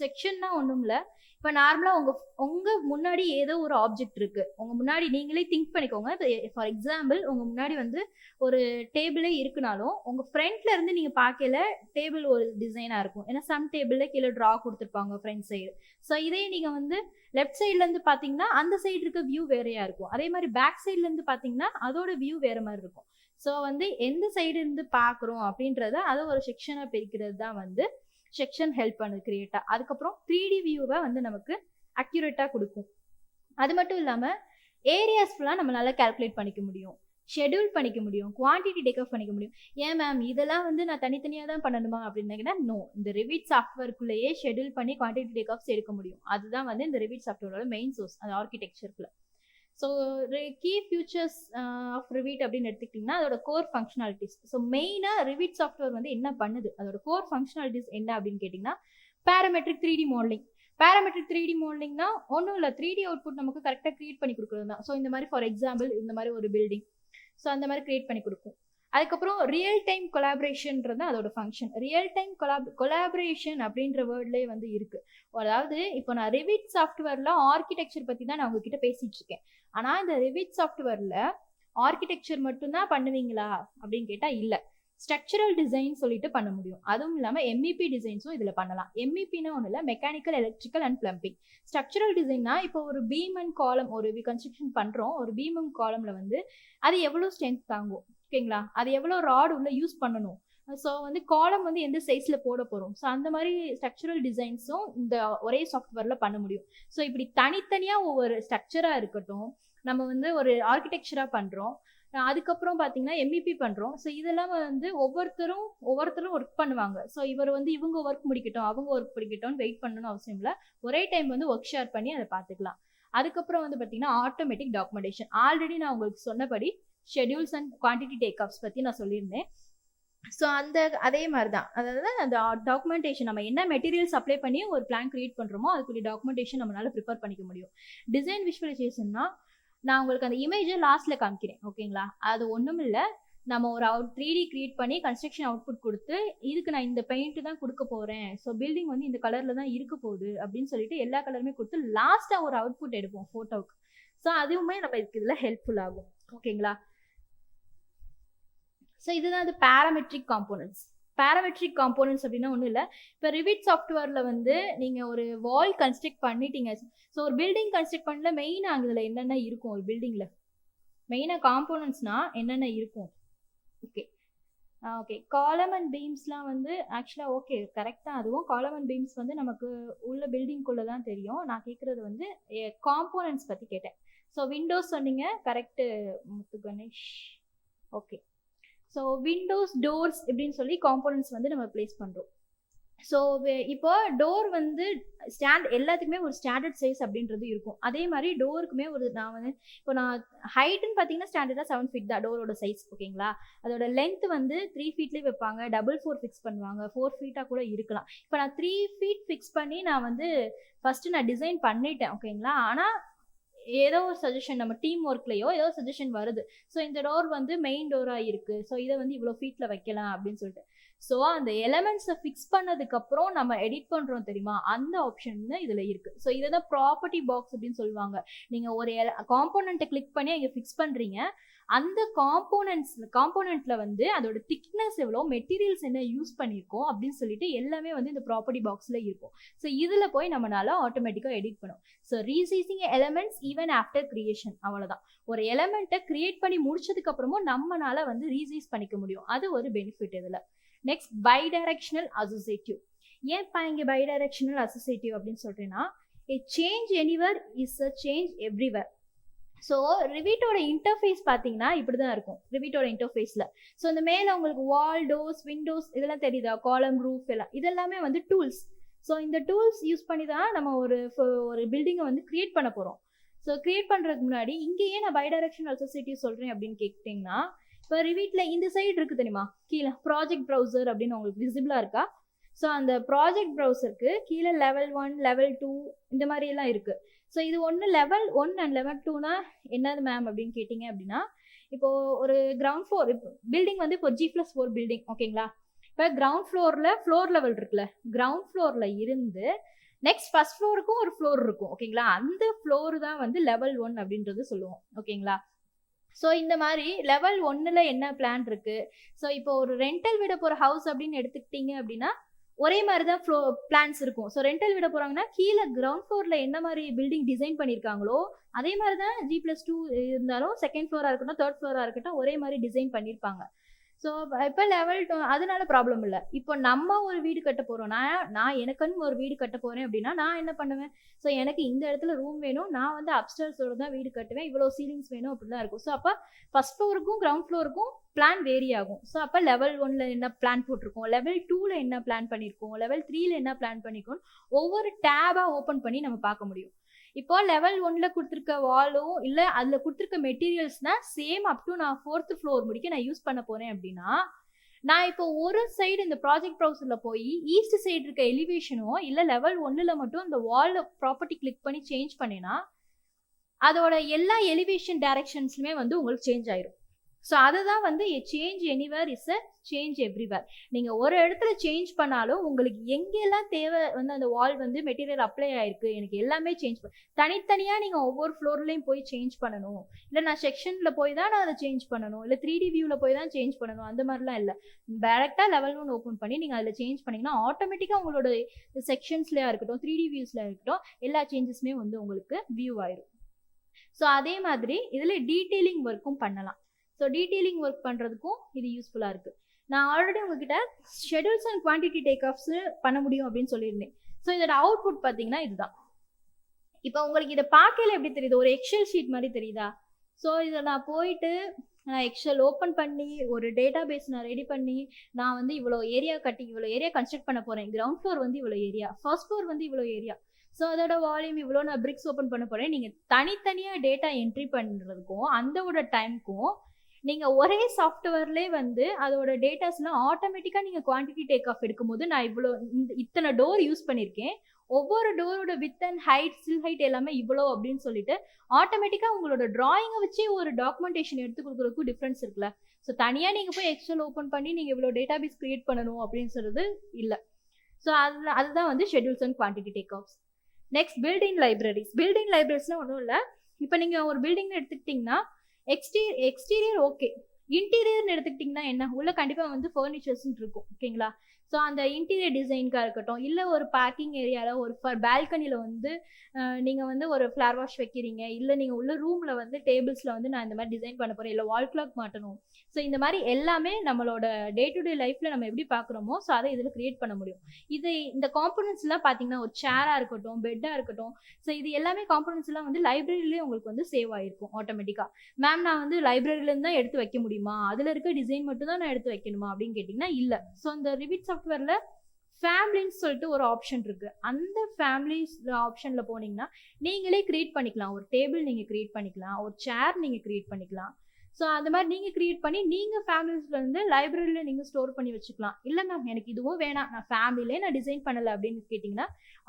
செக்ஷன்னா ஒன்றும் இல்லை, இப்போ நார்மலாக உங்கள் முன்னாடி ஏதோ ஒரு ஆப்ஜெக்ட் இருக்குது, உங்கள் முன்னாடி நீங்களே திங்க் பண்ணிக்கோங்க. இப்போ ஃபார் எக்ஸாம்பிள் உங்கள் முன்னாடி வந்து ஒரு டேபிளே இருக்குனாலும் உங்கள் ஃப்ரண்ட்ல இருந்து நீங்கள் பார்க்கல டேபிள் ஒரு டிசைனாக இருக்கும். ஏன்னா சம் டேபிளில் கீழே ட்ரா கொடுத்துருப்பாங்க ஃப்ரண்ட் சைடு. ஸோ இதே நீங்கள் வந்து லெஃப்ட் சைட்லேருந்து பார்த்தீங்கன்னா அந்த சைடு இருக்க வியூ வேறையா இருக்கும். அதே மாதிரி பேக் சைட்லேருந்து பார்த்தீங்கன்னா அதோட வியூ வேறு மாதிரி இருக்கும். ஸோ வந்து எந்த சைடு இருந்து பார்க்குறோம் அப்படின்றத அதை ஒரு செக்ஷனாக பிரிக்கிறது தான் வந்து செக்ஷன் ஹெல்ப் பண்ணுது கிரியேட்டா. அதுக்கப்புறம் 3D வியூவை வந்து நமக்கு அக்யூரேட்டாக கொடுக்கும். அது மட்டும் இல்லாமல் ஏரியாஸ் ஃபுல்லாக நம்மளால கால்குலேட் பண்ணிக்க முடியும், ஷெடியூல் பண்ணிக்க முடியும், குவான்டிட்டி டேக் ஆஃப் பண்ணிக்க முடியும். ஏன் மேம் இதெல்லாம் வந்து நான் தனித்தனியாக தான் பண்ணணுமா அப்படின்னா, நோ, இந்த ரிவிட் சாஃப்ட்வேருக்குள்ளேயே ஷெடியூல் பண்ணி குவான்டிட்டி டேக் ஆஃப்ஸ் எடுக்க முடியும். அதுதான் வந்து இந்த ரிவிட் சாஃப்ட்வேரோட மெயின் சோர்ஸ், அது ஆர்கிடெக்சருக்குள்ள. So key features of Revit அப்படின்னு எடுத்துக்கிட்டிங்கன்னா அதோட கோர் ஃபங்க்ஷனாலிட்டிஸ். ஸோ மெயினாக ரிவிட் சாஃப்ட்வேர் வந்து என்ன பண்ணுது, அதோட கோர் ஃபங்க்ஷனாலிட்டிஸ் என்ன அப்படின்னு கேட்டிங்கன்னா, parametric 3D modelling. Parametric 3D மாடலிங்னா ஒன்றும் இல்லை, 3D அவுட்புட் நமக்கு கரெக்டாக க்ரியேட் பண்ணி கொடுக்குறது தான். ஸோ இந்த மாதிரி ஃபார் எக்ஸாம்பிள் இந்த மாதிரி ஒரு பில்டிங், ஸோ அந்த மாதிரி க்ரியேட் பண்ணி கொடுக்கும். அதுக்கப்புறம் ரியல் டைம் கொலாபரேஷன்ன்றது அதோட ஃபங்க்ஷன். ரியல் டைம் கொலாபரேஷன் அப்படின்ற வேர்ட்லேயே வந்து இருக்குது. அதாவது இப்போ நான் ரிவிட் சாஃப்ட்வேரில் ஆர்கிடெக்சர் பற்றி தான் நான் உங்ககிட்ட பேசிகிட்டு இருக்கேன். ஆனால் இந்த ரிவிட் சாஃப்ட்வேரில் ஆர்கிடெக்சர் மட்டும்தான் பண்ணுவீங்களா அப்படின்னு கேட்டால் இல்லை, ஸ்ட்ரக்சரல் டிசைன் சொல்லிட்டு பண்ண முடியும். அதுவும் இல்லாமல் எம்இபி டிசைன்ஸும் இதில் பண்ணலாம். எம்இபின்னா ஒன்றும் இல்லை, mechanical, electrical and plumbing. Structural டிசைன்னா இப்போ ஒரு பீம் அண்ட் காலம், ஒரு கன்ஸ்ட்ரக்ஷன் பண்ணுறோம், ஒரு பீம் அண்ட் காலமில் வந்து அது எவ்வளோ ஸ்ட்ரென்த் தாங்கும், ஓகேங்களா, அது எவ்வளோ ராட் உள்ள யூஸ் பண்ணணும், ஸோ வந்து காலம் வந்து எந்த சைஸில் போட போகிறோம், ஸோ அந்த மாதிரி ஸ்ட்ரக்சரல் டிசைன்ஸும் இந்த ஒரே சாஃப்ட்வேரில் பண்ண முடியும். ஸோ இப்படி தனித்தனியாக ஒவ்வொரு ஸ்ட்ரக்சராக இருக்கட்டும், நம்ம வந்து ஒரு ஆர்கிடெக்சராக பண்ணுறோம், அதுக்கப்புறம் பார்த்தீங்கன்னா எம்இபி பண்ணுறோம். ஸோ இதெல்லாம் வந்து ஒவ்வொருத்தரும் ஒர்க் பண்ணுவாங்க. ஸோ இவர் வந்து இவங்க ஒர்க் முடிக்கட்டும் அவங்க ஒர்க் முடிக்கட்டும்னு வெயிட் பண்ணணும்னு அவசியம் இல்லை, ஒரே டைம் வந்து ஒர்க் ஷேர் பண்ணி அதை பார்த்துக்கலாம். அதுக்கப்புறம் வந்து பார்த்தீங்கன்னா ஆட்டோமேட்டிக் டாக்குமெண்டேஷன். ஆல்ரெடி நான் உங்களுக்கு சொன்னபடி schedules and quantity take of பற்றி நான் சொல்லியிருந்தேன். ஸோ அதே மாதிரி தான், அதாவது அந்த டாக்குமெண்டேஷன் நம்ம என்ன மெட்டீரியல் சப்ளை பண்ணி ஒரு பிளான் கிரியேட் பண்ணுறோமோ அதுக்குரிய டாக்குமெண்டேஷன் நம்மளால ப்ரிப்பேர் பண்ணிக்க முடியும். டிசைன் விஷுவலைசேஷன்னா நான் உங்களுக்கு அந்த இமேஜை லாஸ்ட்டில் காமிக்கிறேன், ஓகேங்களா. அது ஒன்றும் இல்லை, நம்ம ஒரு 3D கிரியேட் பண்ணி கன்ஸ்ட்ரக்ஷன் அவுட்புட் கொடுத்து இதுக்கு நான் இந்த பெயிண்ட் தான் கொடுக்க போகிறேன், ஸோ பில்டிங் வந்து இந்த கலரில் தான் இருக்க போகுது அப்படின்னு சொல்லிட்டு எல்லா கலருமே கொடுத்து லாஸ்ட்டாக ஒரு அவுட்புட் எடுப்போம் ஃபோட்டோவுக்கு. ஸோ அதுவுமே நம்ம இதுக்கு இதில் ஹெல்ப்ஃபுல் ஆகும், ஓகேங்களா. ஸோ இதுதான் அது பேராமெட்ரிக் காம்போனன்ட்ஸ். பேராமெட்ரிக் காம்போனன்ட்ஸ் அப்படின்னா ஒன்றும் இல்லை, இப்போ ரிவிட் சாஃப்ட்வேரில் வந்து நீங்கள் ஒரு வால் கன்ஸ்ட்ரக்ட் பண்ணிட்டீங்க. ஸோ ஒரு பில்டிங் கன்ஸ்ட்ரக்ட் பண்ணல மெயினாக அங்கே இதில் என்னென்ன இருக்கும், ஒரு பில்டிங்கில் மெயினாக காம்போனன்ட்ஸ்னால் என்னென்ன இருக்கும். ஓகே காலம் அண்ட் பீம்ஸ்லாம் வந்து ஆக்சுவலாக ஓகே கரெக்டாக, அதுவும் காலம் அண்ட் பீம்ஸ் வந்து நமக்கு உள்ள பில்டிங்குள்ளே தான் தெரியும். நான் கேட்குறது வந்து காம்போனன்ட்ஸ் பற்றி கேட்டேன். ஸோ விண்டோஸ் சொன்னீங்க, correct Muthu Ganesh. Okay, so windows, doors இப்படின்னு சொல்லி காம்போனன்ட்ஸ் வந்து நம்ம பிளேஸ் பண்ணுறோம். ஸோ இப்போ டோர் வந்து எல்லாத்துக்குமே ஒரு ஸ்டாண்டர்ட் சைஸ் அப்படின்றது இருக்கும். அதே மாதிரி டோருக்குமே நான் வந்து இப்போ நான் ஹைட்டுன்னு பார்த்தீங்கன்னா ஸ்டாண்டர்டாக 7 feet தான் டோரோட சைஸ், ஓகேங்களா. அதோட லென்த் வந்து 3 feetலேயே வைப்பாங்க, 4 ஃபிக்ஸ் பண்ணுவாங்க, 4 feet கூட இருக்கலாம். இப்போ நான் 3 feet ஃபிக்ஸ் பண்ணி நான் வந்து ஃபஸ்ட்டு நான் டிசைன் பண்ணிட்டேன், ஓகேங்களா. ஆனால் ஏதோ ஒரு சஜஷன் நம்ம டீம் ஒர்க்லையோ ஏதோ சஜஷன் வருது, ஸோ இந்த டோர் வந்து மெயின் டோராக இருக்குது, ஸோ இதை வந்து இவ்வளோ ஃபீட்டில் வைக்கலாம் அப்படின்னு சொல்லிட்டு. ஸோ அந்த எலமெண்ட்ஸை ஃபிக்ஸ் பண்ணதுக்கப்புறம் நம்ம எடிட் பண்ணுறோம் தெரியுமா, அந்த ஆப்ஷன் இதில் இருக்குது. ஸோ இதை தான் ப்ராப்பர்ட்டி பாக்ஸ் அப்படின்னு சொல்லுவாங்க. நீங்கள் ஒரு காம்போனண்ட்டை கிளிக் பண்ணி அங்கே ஃபிக்ஸ் பண்ணுறீங்க, அந்த காம்போனன்ட்ல வந்து அதோட திக்னஸ் எவ்வளோ, மெட்டீரியல்ஸ் என்ன யூஸ் பண்ணியிருக்கோம் அப்படின்னு சொல்லிட்டு எல்லாமே வந்து இந்த ப்ராப்பர்ட்டி பாக்ஸில் இருக்கும். ஸோ இதில் போய் நம்மளால ஆட்டோமேட்டிக்காக எடிட் பண்ணும். So resizing elements even after creation, அவ்வளோதான். ஒரு எலமெண்ட்டை கிரியேட் பண்ணி முடிச்சதுக்கு அப்புறமும் நம்மளால வந்து ரீசைஸ் பண்ணிக்க முடியும். அது ஒரு பெனிஃபிட் இதில். Next bidirectional associative. ஏன்ப்பா இங்கே பை டைரக்ஷனல் அசோசியேட்டிவ் அப்படின்னு சொல்றேன்னா, a change anywhere is a change everywhere. So ரிவிட்டோட இன்டர்ஃபேஸ் பார்த்தீங்கன்னா இப்படி தான் இருக்கும் ரிவிட்டோட இன்டர்ஃபேஸில். ஸோ இந்த மேலே உங்களுக்கு வால், டோர்ஸ், விண்டோஸ் இதெல்லாம் தெரியுதா, காலம், ரூஃப் எல்லாம் இதெல்லாமே வந்து டூல்ஸ். ஸோ இந்த டூல்ஸ் யூஸ் பண்ணி தான் நம்ம ஒரு பில்டிங்கை வந்து கிரியேட் பண்ண போகிறோம். ஸோ கிரியேட் பண்ணுறதுக்கு முன்னாடி இங்கேயே நான் பை டைரக்ஷனல் அசோசியேட்டிவ் சொல்கிறேன் அப்படின்னு கேட்டிங்கன்னா, இப்போ ரிவிட்டில் இந்த சைடு இருக்குது தெரியுமா, கீழே ப்ராஜெக்ட் ப்ரௌசர் அப்படின்னு உங்களுக்கு விசிபிளாக இருக்கா. ஸோ அந்த ப்ராஜெக்ட் ப்ரௌசருக்கு கீழே லெவல் 1, லெவல் 2 இந்த மாதிரியெல்லாம் இருக்குது. ஸோ இது ஒன்று லெவல் 1 அண்ட் லெவல் 2னா என்னது மேம் அப்படின்னு கேட்டிங்க அப்படின்னா, இப்போது ஒரு கிரவுண்ட் ஃப்ளோர் பில்டிங் வந்து இப்போ G+4 பில்டிங் ஓகேங்களா. இப்போ கிரவுண்ட் ஃப்ளோர் லெவல் இருக்குல்ல, கிரவுண்ட் ஃப்ளோரில் இருந்து நெக்ஸ்ட் ஃபர்ஸ்ட் ஃப்ளோருக்கும் ஒரு ஃப்ளோர் இருக்கும் ஓகேங்களா. அந்த ஃப்ளோர் தான் வந்து லெவல் 1 அப்படின்றது சொல்லுவோம் ஓகேங்களா. ஸோ இந்த மாதிரி லெவல் 1ல் என்ன பிளான் இருக்குது. ஸோ இப்போ ஒரு ரெண்டல் விட போகிற ஹவுஸ் அப்படின்னு எடுத்துக்கிட்டீங்க அப்படின்னா ஒரே மாதிரி தான் பிளான்ஸ் இருக்கும். ஸோ ரெண்டல் விட போகிறாங்கன்னா கீழே கிரவுண்ட் ஃப்ளோரில் என்ன மாதிரி பில்டிங் டிசைன் பண்ணியிருக்காங்களோ அதே மாதிரி தான் G+2 இருந்தாலும் செகண்ட் ஃப்ளோராக இருக்கட்டும், தேர்ட் ஃப்ளோராக இருக்கட்டும் ஒரே மாதிரி டிசைன் பண்ணியிருப்பாங்க. ஸோ இப்போ லெவல் 2 அதனால ப்ராப்ளம் இல்லை. இப்போ நம்ம ஒரு வீடு கட்ட போகிறோம், நான் எனக்குன்னு ஒரு வீடு கட்ட போகிறேன் அப்படின்னா நான் என்ன பண்ணுவேன், ஸோ எனக்கு இந்த இடத்துல ரூம் வேணும், நான் வந்து அப்ஸ்டர்ஸோட தான் வீடு கட்டுவேன், இவ்வளோ சீலிங்ஸ் வேணும் அப்படிலாம் இருக்கும். ஸோ அப்போ ஃபர்ஸ்ட் ஃப்ளோருக்கும் கிரவுண்ட் ஃப்ளோருக்கும் பிளான் வேரி ஆகும். ஸோ அப்போ லெவல் 1ல் என்ன பிளான் போட்டிருக்கோம், லெவல் 2ல் என்ன பிளான் பண்ணியிருக்கோம், லெவல் 3ல் என்ன பிளான் பண்ணியிருக்கோம், ஒவ்வொரு டேபாக ஓப்பன் பண்ணி நம்ம பார்க்க முடியும். இப்போ லெவல் 1ல் கொடுத்துருக்க வாலும் இல்லை அதில் கொடுத்துருக்க மெட்டீரியல்ஸ்னால் சேம் அப் டு நான் 4th ஃப்ளோர் முடிக்க நான் யூஸ் பண்ண போகிறேன் அப்படின்னா, நான் இப்போ ஒரு சைடு இந்த ப்ராஜெக்ட் ப்ரௌசரில் போய் ஈஸ்ட் சைடு இருக்க எலிவேஷனோ இல்லை லெவல் 1ல் மட்டும் அந்த வால் ப்ராப்பர்ட்டி கிளிக் பண்ணி சேஞ்ச் பண்ணேன்னா அதோட எல்லா எலிவேஷன் டைரக்ஷன்ஸ்லுமே வந்து உங்களுக்கு சேஞ்ச் ஆயிரும். ஸோ அதுதான் வந்து change anywhere is a change everywhere. நீங்கள் ஒரு இடத்துல சேஞ்ச் பண்ணாலும் உங்களுக்கு எங்கெல்லாம் தேவை வந்து அந்த வால் வந்து மெட்டீரியல் அப்ளை ஆயிருக்கு, எனக்கு எல்லாமே சேஞ்ச் தனித்தனியாக நீங்கள் ஒவ்வொரு ஃப்ளோர்லேயும் போய் சேஞ்ச் பண்ணணும், இல்லை நான் செக்ஷனில் போய் தான் நான் அதை சேஞ்ச் பண்ணணும், இல்லை 3D வியூவில் போய் தான் சேஞ்ச் பண்ணணும், அந்த மாதிரிலாம் இல்லை. டேரெக்டாக லெவல் 1 ஓப்பன் பண்ணி நீங்கள் அதில் சேஞ்ச் பண்ணிங்கன்னா ஆட்டோமேட்டிக்காக உங்களோட செக்ஷன்ஸ்லேயே இருக்கட்டும் 3D வியூஸில் இருக்கட்டும் எல்லா சேஞ்சஸுமே வந்து உங்களுக்கு வியூ ஆயிரும். ஸோ அதே மாதிரி இதில் டீட்டெயிலிங் ஒர்க்கும் பண்ணலாம். ஸோ டீட்டெயிலிங் ஒர்க் பண்ணுறதுக்கும் இது யூஸ்ஃபுல்லாக இருக்குது. நான் ஆல்ரெடி உங்ககிட்ட schedules and quantity take of பண்ண முடியும் அப்படின்னு சொல்லியிருந்தேன். ஸோ இதோட அவுட்புட் பார்த்தீங்கன்னா இதுதான். இப்போ உங்களுக்கு இதை பார்க்கல எப்படி தெரியுது, ஒரு எக்ஸல் ஷீட் மாதிரி தெரியுதா. ஸோ இதை நான் போயிட்டு நான் எக்ஸல் ஓப்பன் பண்ணி ஒரு டேட்டா பேஸ் நான் ரெடி பண்ணி நான் வந்து இவ்வளோ ஏரியா கட்டி இவ்வளோ ஏரியா கன்ஸ்ட்ரக்ட் பண்ண போகிறேன், கிரவுண்ட் ஃப்ளோர் வந்து இவ்வளோ ஏரியா, ஃபர்ஸ்ட் ஃப்ளோர் வந்து இவ்வளோ ஏரியா, ஸோ அதோட வால்யூம் இவ்வளோ நான் பிரிக்ஸ் ஓப்பன் பண்ண போகிறேன். நீங்கள் தனித்தனியாக டேட்டா என்ட்ரி பண்ணுறதுக்கும் அந்தோட டைமுக்கும் நீங்கள் ஒரே சாஃப்ட்வேர்லேயே வந்து அதோட டேட்டாஸ்லாம் ஆட்டோமேட்டிக்காக நீங்கள் குவான்டிட்டி டேக் ஆஃப் எடுக்கும்போது நான் இத்தனை டோர் யூஸ் பண்ணியிருக்கேன், ஒவ்வொரு டோரோட width and height sill height எல்லாமே இவ்வளோ அப்படின்னு சொல்லிட்டு ஆட்டோமேட்டிக்காக உங்களோட டிராயிங்கை வச்சு ஒரு டாக்குமெண்டேஷன் எடுத்து கொடுக்குறதுக்கும் டிஃப்ரென்ஸ் இருக்குல்ல. ஸோ தனியாக நீங்கள் போய் எக்ஸல் ஓப்பன் பண்ணி நீங்கள் இவ்வளோ டேட்டாபேஸ் கிரியேட் பண்ணணும் அப்படின்னு சொல்கிறது இல்லை. ஸோ அதுதான் வந்து schedules and quantity take offs. Next building libraries. Building லைப்ரரிஸ்னால் ஒன்றும் இல்லை, இப்போ நீங்கள் ஒரு பில்டிங் எடுத்துக்கிட்டிங்கன்னா எக்ஸ்டீரியர் ஓகே, இன்டீரியர்னு எடுத்துக்கிட்டிங்கன்னா என்ன உள்ள கண்டிப்பாக வந்து ஃபர்னிச்சர்ஸ்ன்னு இருக்கும் ஓகேங்களா. ஸோ அந்த இன்டீரியர் டிசைனுக்காக இருக்கட்டும், இல்லை ஒரு பார்க்கிங் ஏரியாவில் ஒரு பால்கனியில் வந்து நீங்கள் வந்து ஒரு ஃப்ளவர் வாஷ் வைக்கிறீங்க, இல்லை நீங்கள் உள்ள ரூமில் வந்து டேபிள்ஸில் வந்து நான் இந்த மாதிரி டிசைன் பண்ண போகிறேன், இல்லை வால் கிளாக் மாட்டணும். ஸோ இந்த மாதிரி எல்லாமே நம்மளோட டே டு டே லைஃப்பில் நம்ம எப்படி பார்க்குறோமோ ஸோ அதை இதில் க்ரியேட் பண்ண முடியும். இந்த காம்போனன்ட்ஸ்லாம் பார்த்தீங்கன்னா ஒரு சேராக இருக்கட்டும், பெட்டாக இருக்கட்டும், ஸோ இது எல்லாமே காம்போனன்ட்ஸ்லாம் வந்து லைப்ரரியிலே உங்களுக்கு வந்து சேவ் ஆகிருக்கும் ஆட்டோமேட்டிக்காக. மேம் நான் வந்து லைப்ரரியிலேருந்து தான் எடுத்து வைக்க முடியுமா, அதில் இருக்க டிசைன் மட்டும் தான் நான் எடுத்து வைக்கணுமா அப்படின்னு கேட்டிங்கன்னா இல்லை. ஸோ அந்த ரிவிட் சாஃப்ட்வேரில் ஃபேமிலின்னு சொல்லிட்டு ஒரு ஆப்ஷன் இருக்குது. அந்த ஃபேமிலிஸ் ஆப்ஷனில் போனீங்கன்னா நீங்களே க்ரியேட் பண்ணிக்கலாம். ஒரு டேபிள் நீங்கள் க்ரியேட் பண்ணிக்கலாம், ஒரு சேர் நீங்கள் க்ரியேட் பண்ணிக்கலாம். ஸோ அந்த மாதிரி நீங்கள் க்ரியேட் பண்ணி நீங்கள் ஃபேமிலிஸ்லேருந்து லைப்ரரியில் நீங்கள் ஸ்டோர் பண்ணி வச்சுக்கலாம். இல்லை மேம் எனக்கு இதுவும் வேணாம், நான் ஃபேமிலியிலே நான் டிசைன் பண்ணலை அப்படின்னு கேட்டிங்கன்னா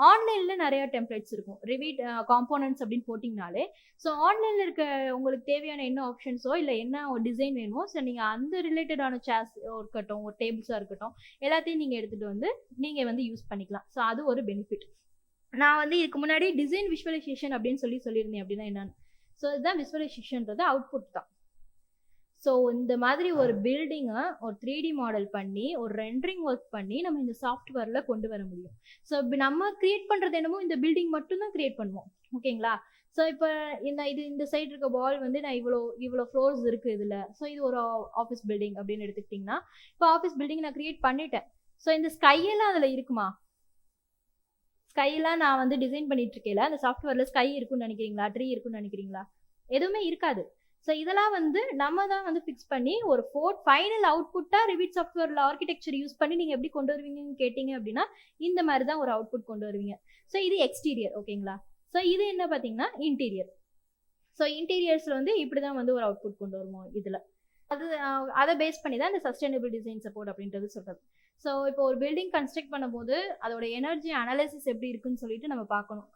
ஆன்லைனில் நிறையா டெம்ப்ளேட்ஸ் இருக்கும். ரிவிட் காம்போனன்ட்ஸ் அப்படின்னு போட்டிங்கனாலே ஸோ ஆன்லைனில் இருக்க உங்களுக்கு தேவையான என்ன ஆப்ஷன்ஸோ இல்லை என்ன டிசைன் வேணுமோ ஸோ நீங்கள் அந்த ரிலேட்டடான சேர்ஸ் இருக்கட்டும், ஒரு டேபிள்ஸாக இருக்கட்டும் எல்லாத்தையும் நீங்கள் எடுத்துகிட்டு வந்து நீங்கள் வந்து யூஸ் பண்ணிக்கலாம். ஸோ அது ஒரு பெனிஃபிட். நான் வந்து இதுக்கு முன்னாடி டிசைன் விஷுவலைசேஷன் அப்படின்னு சொல்லியிருந்தேன். அப்படின்னா என்னன்னு, ஸோ இதுதான் விஷுவலைசேஷன்றது அவுட்புட் தான். ஸோ இந்த மாதிரி ஒரு பில்டிங்கை ஒரு 3D மாடல் பண்ணி ஒரு ரெண்டரிங் ஒர்க் பண்ணி நம்ம இந்த சாஃப்ட்வேரில் கொண்டு வர முடியும். ஸோ இப்போ நம்ம கிரியேட் பண்ணுறது என்னமோ இந்த பில்டிங் மட்டும்தான் கிரியேட் பண்ணுவோம். ஓகேங்களா? ஸோ இப்போ இந்த சைடு இருக்க வால் வந்து நான் இவ்வளோ ஃப்ளோர்ஸ் இருக்குது இதில். ஸோ இது ஒரு ஆஃபீஸ் பில்டிங் அப்படின்னு எடுத்துக்கிட்டிங்கன்னா, இப்போ ஆஃபீஸ் பில்டிங் நான் கிரியேட் பண்ணிட்டேன். ஸோ இந்த ஸ்கையெல்லாம் அதில் இருக்குமா? ஸ்கையெல்லாம் நான் வந்து டிசைன் பண்ணிட்டு இருக்கேன். அந்த சாஃப்ட்வேரில் ஸ்கை இருக்குன்னு நினைக்கிறீங்களா? ட்ரீ இருக்குன்னு நினைக்கிறீங்களா? எதுவுமே இருக்காது. ஸோ இதெல்லாம் வந்து நம்ம தான் வந்து ஃபிக்ஸ் பண்ணி ஒரு ஃபைனல் அவுட்புட்டாக ரிவிட் சாஃப்ட்வேரில் ஆர்கிடெக்சர் யூஸ் பண்ணி நீங்கள் எப்படி கொண்டு வருவீங்கன்னு கேட்டிங்க அப்படின்னா, இந்த மாதிரி தான் ஒரு அவுட்புட் கொண்டு வருவீங்க. ஸோ இது எக்ஸ்டீரியர். ஓகேங்களா? ஸோ இது என்ன பார்த்தீங்கன்னா இன்டீரியர். ஸோ இன்டீரியர்ஸில் வந்து இப்படி தான் வந்து ஒரு அவுட்புட் கொண்டு வருவோம் இதில். அதை பேஸ் பண்ணி தான் இந்த சஸ்டைனபிள் டிசைன் சப்போர்ட் அப்படின்றது சொல்கிறது. ஸோ இப்போ ஒரு பில்டிங் கன்ஸ்ட்ரக்ட் பண்ணும்போது அதோட எனர்ஜி அனாலிசிஸ் எப்படி இருக்குன்னு சொல்லிட்டு நம்ம பார்க்கணும்.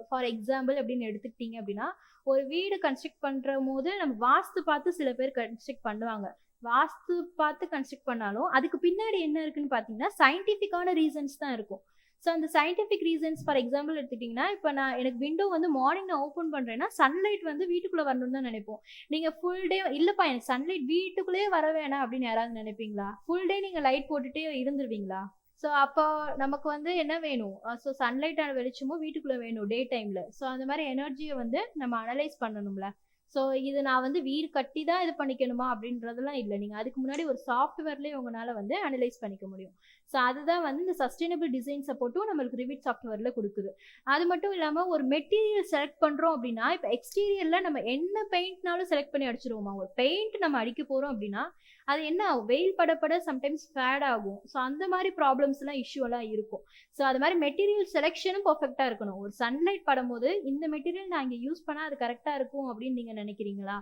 ஃபார் எக்ஸாம்பிள் அப்படின்னு எடுத்துக்கிட்டிங்க அப்படின்னா, ஒரு வீடு கன்ஸ்ட்ரக்ட் பண்ணுற போது நம்ம வாஸ்து பார்த்து சில பேர் கன்ஸ்ட்ரக்ட் பண்ணுவாங்க. வாஸ்து பார்த்து கன்ஸ்ட்ரக்ட் பண்ணாலும் அதுக்கு பின்னாடி என்ன இருக்குன்னு பார்த்தீங்கன்னா சயின்டிஃபிக்கான ரீசன்ஸ் தான் இருக்கும். ஸோ அந்த சயின்டிஃபிக் ரீசன்ஸ் ஃபார் எக்ஸாம்பிள் எடுத்துக்கிட்டிங்கன்னா, இப்போ எனக்கு விண்டோ வந்து மார்னிங் நான் ஓப்பன் பண்ணுறேன்னா சன்லைட் வந்து வீட்டுக்குள்ளே வரணும்னு தான் நினைப்போம். நீங்கள் ஃபுல் டே இல்லைப்பா எனக்கு சன்லைட் வீட்டுக்குள்ளேயே வர வேணாம் அப்படின்னு யாராவது நினைப்பீங்களா? ஃபுல் டே நீங்கள் லைட் போட்டுகிட்டே இருந்துருவீங்களா? ஸோ அப்போ நமக்கு வந்து என்ன வேணும்? ஸோ சன்லைட்டான வெளிச்சமும் வீட்டுக்குள்ளே வேணும் டே டைமில். ஸோ அந்த மாதிரி எனர்ஜியை வந்து நம்ம அனலைஸ் பண்ணணும்ல. ஸோ இது நான் வந்து வீடு கட்டி தான் இது பண்ணிக்கணுமா அப்படின்றதெல்லாம் இல்லை. நீங்கள் அதுக்கு முன்னாடி ஒரு சாஃப்ட்வேர்லேயே உங்களால் வந்து அனலைஸ் பண்ணிக்க முடியும். ஸோ அதுதான் வந்து இந்த சஸ்டைனபிள் டிசைன் சப்போர்ட்டும் நம்மளுக்கு ரிவிட் சாஃப்ட்வேரில் கொடுக்குது. அது மட்டும் இல்லாமல் ஒரு மெட்டீரியல் செலக்ட் பண்ணுறோம் அப்படின்னா, இப்போ எக்ஸ்டீரியரில் நம்ம என்ன பெயிண்ட்னாலும் செலக்ட் பண்ணி அடிச்சிருவோமா? ஒரு பெயிண்ட் நம்ம அடிக்க போகிறோம் அப்படின்னா அது என்ன ஆகும்? வெயில் படப்பட சம்டைம்ஸ் ஃபேட் ஆகும். ஸோ அந்த மாதிரி ப்ராப்ளம்ஸ்லாம் இஷ்யூலாம் இருக்கும். ஸோ அது மாதிரி மெட்டீரியல் செலெக்ஷனும் பர்ஃபெக்டாக இருக்கணும். ஒரு சன்லைட் படும்போது இந்த மெட்டீரியல் நான் இங்கே யூஸ் பண்ணால் அது கரெக்டாக இருக்கும் அப்படின்னு நீங்கள் நினைக்கிறீங்களா?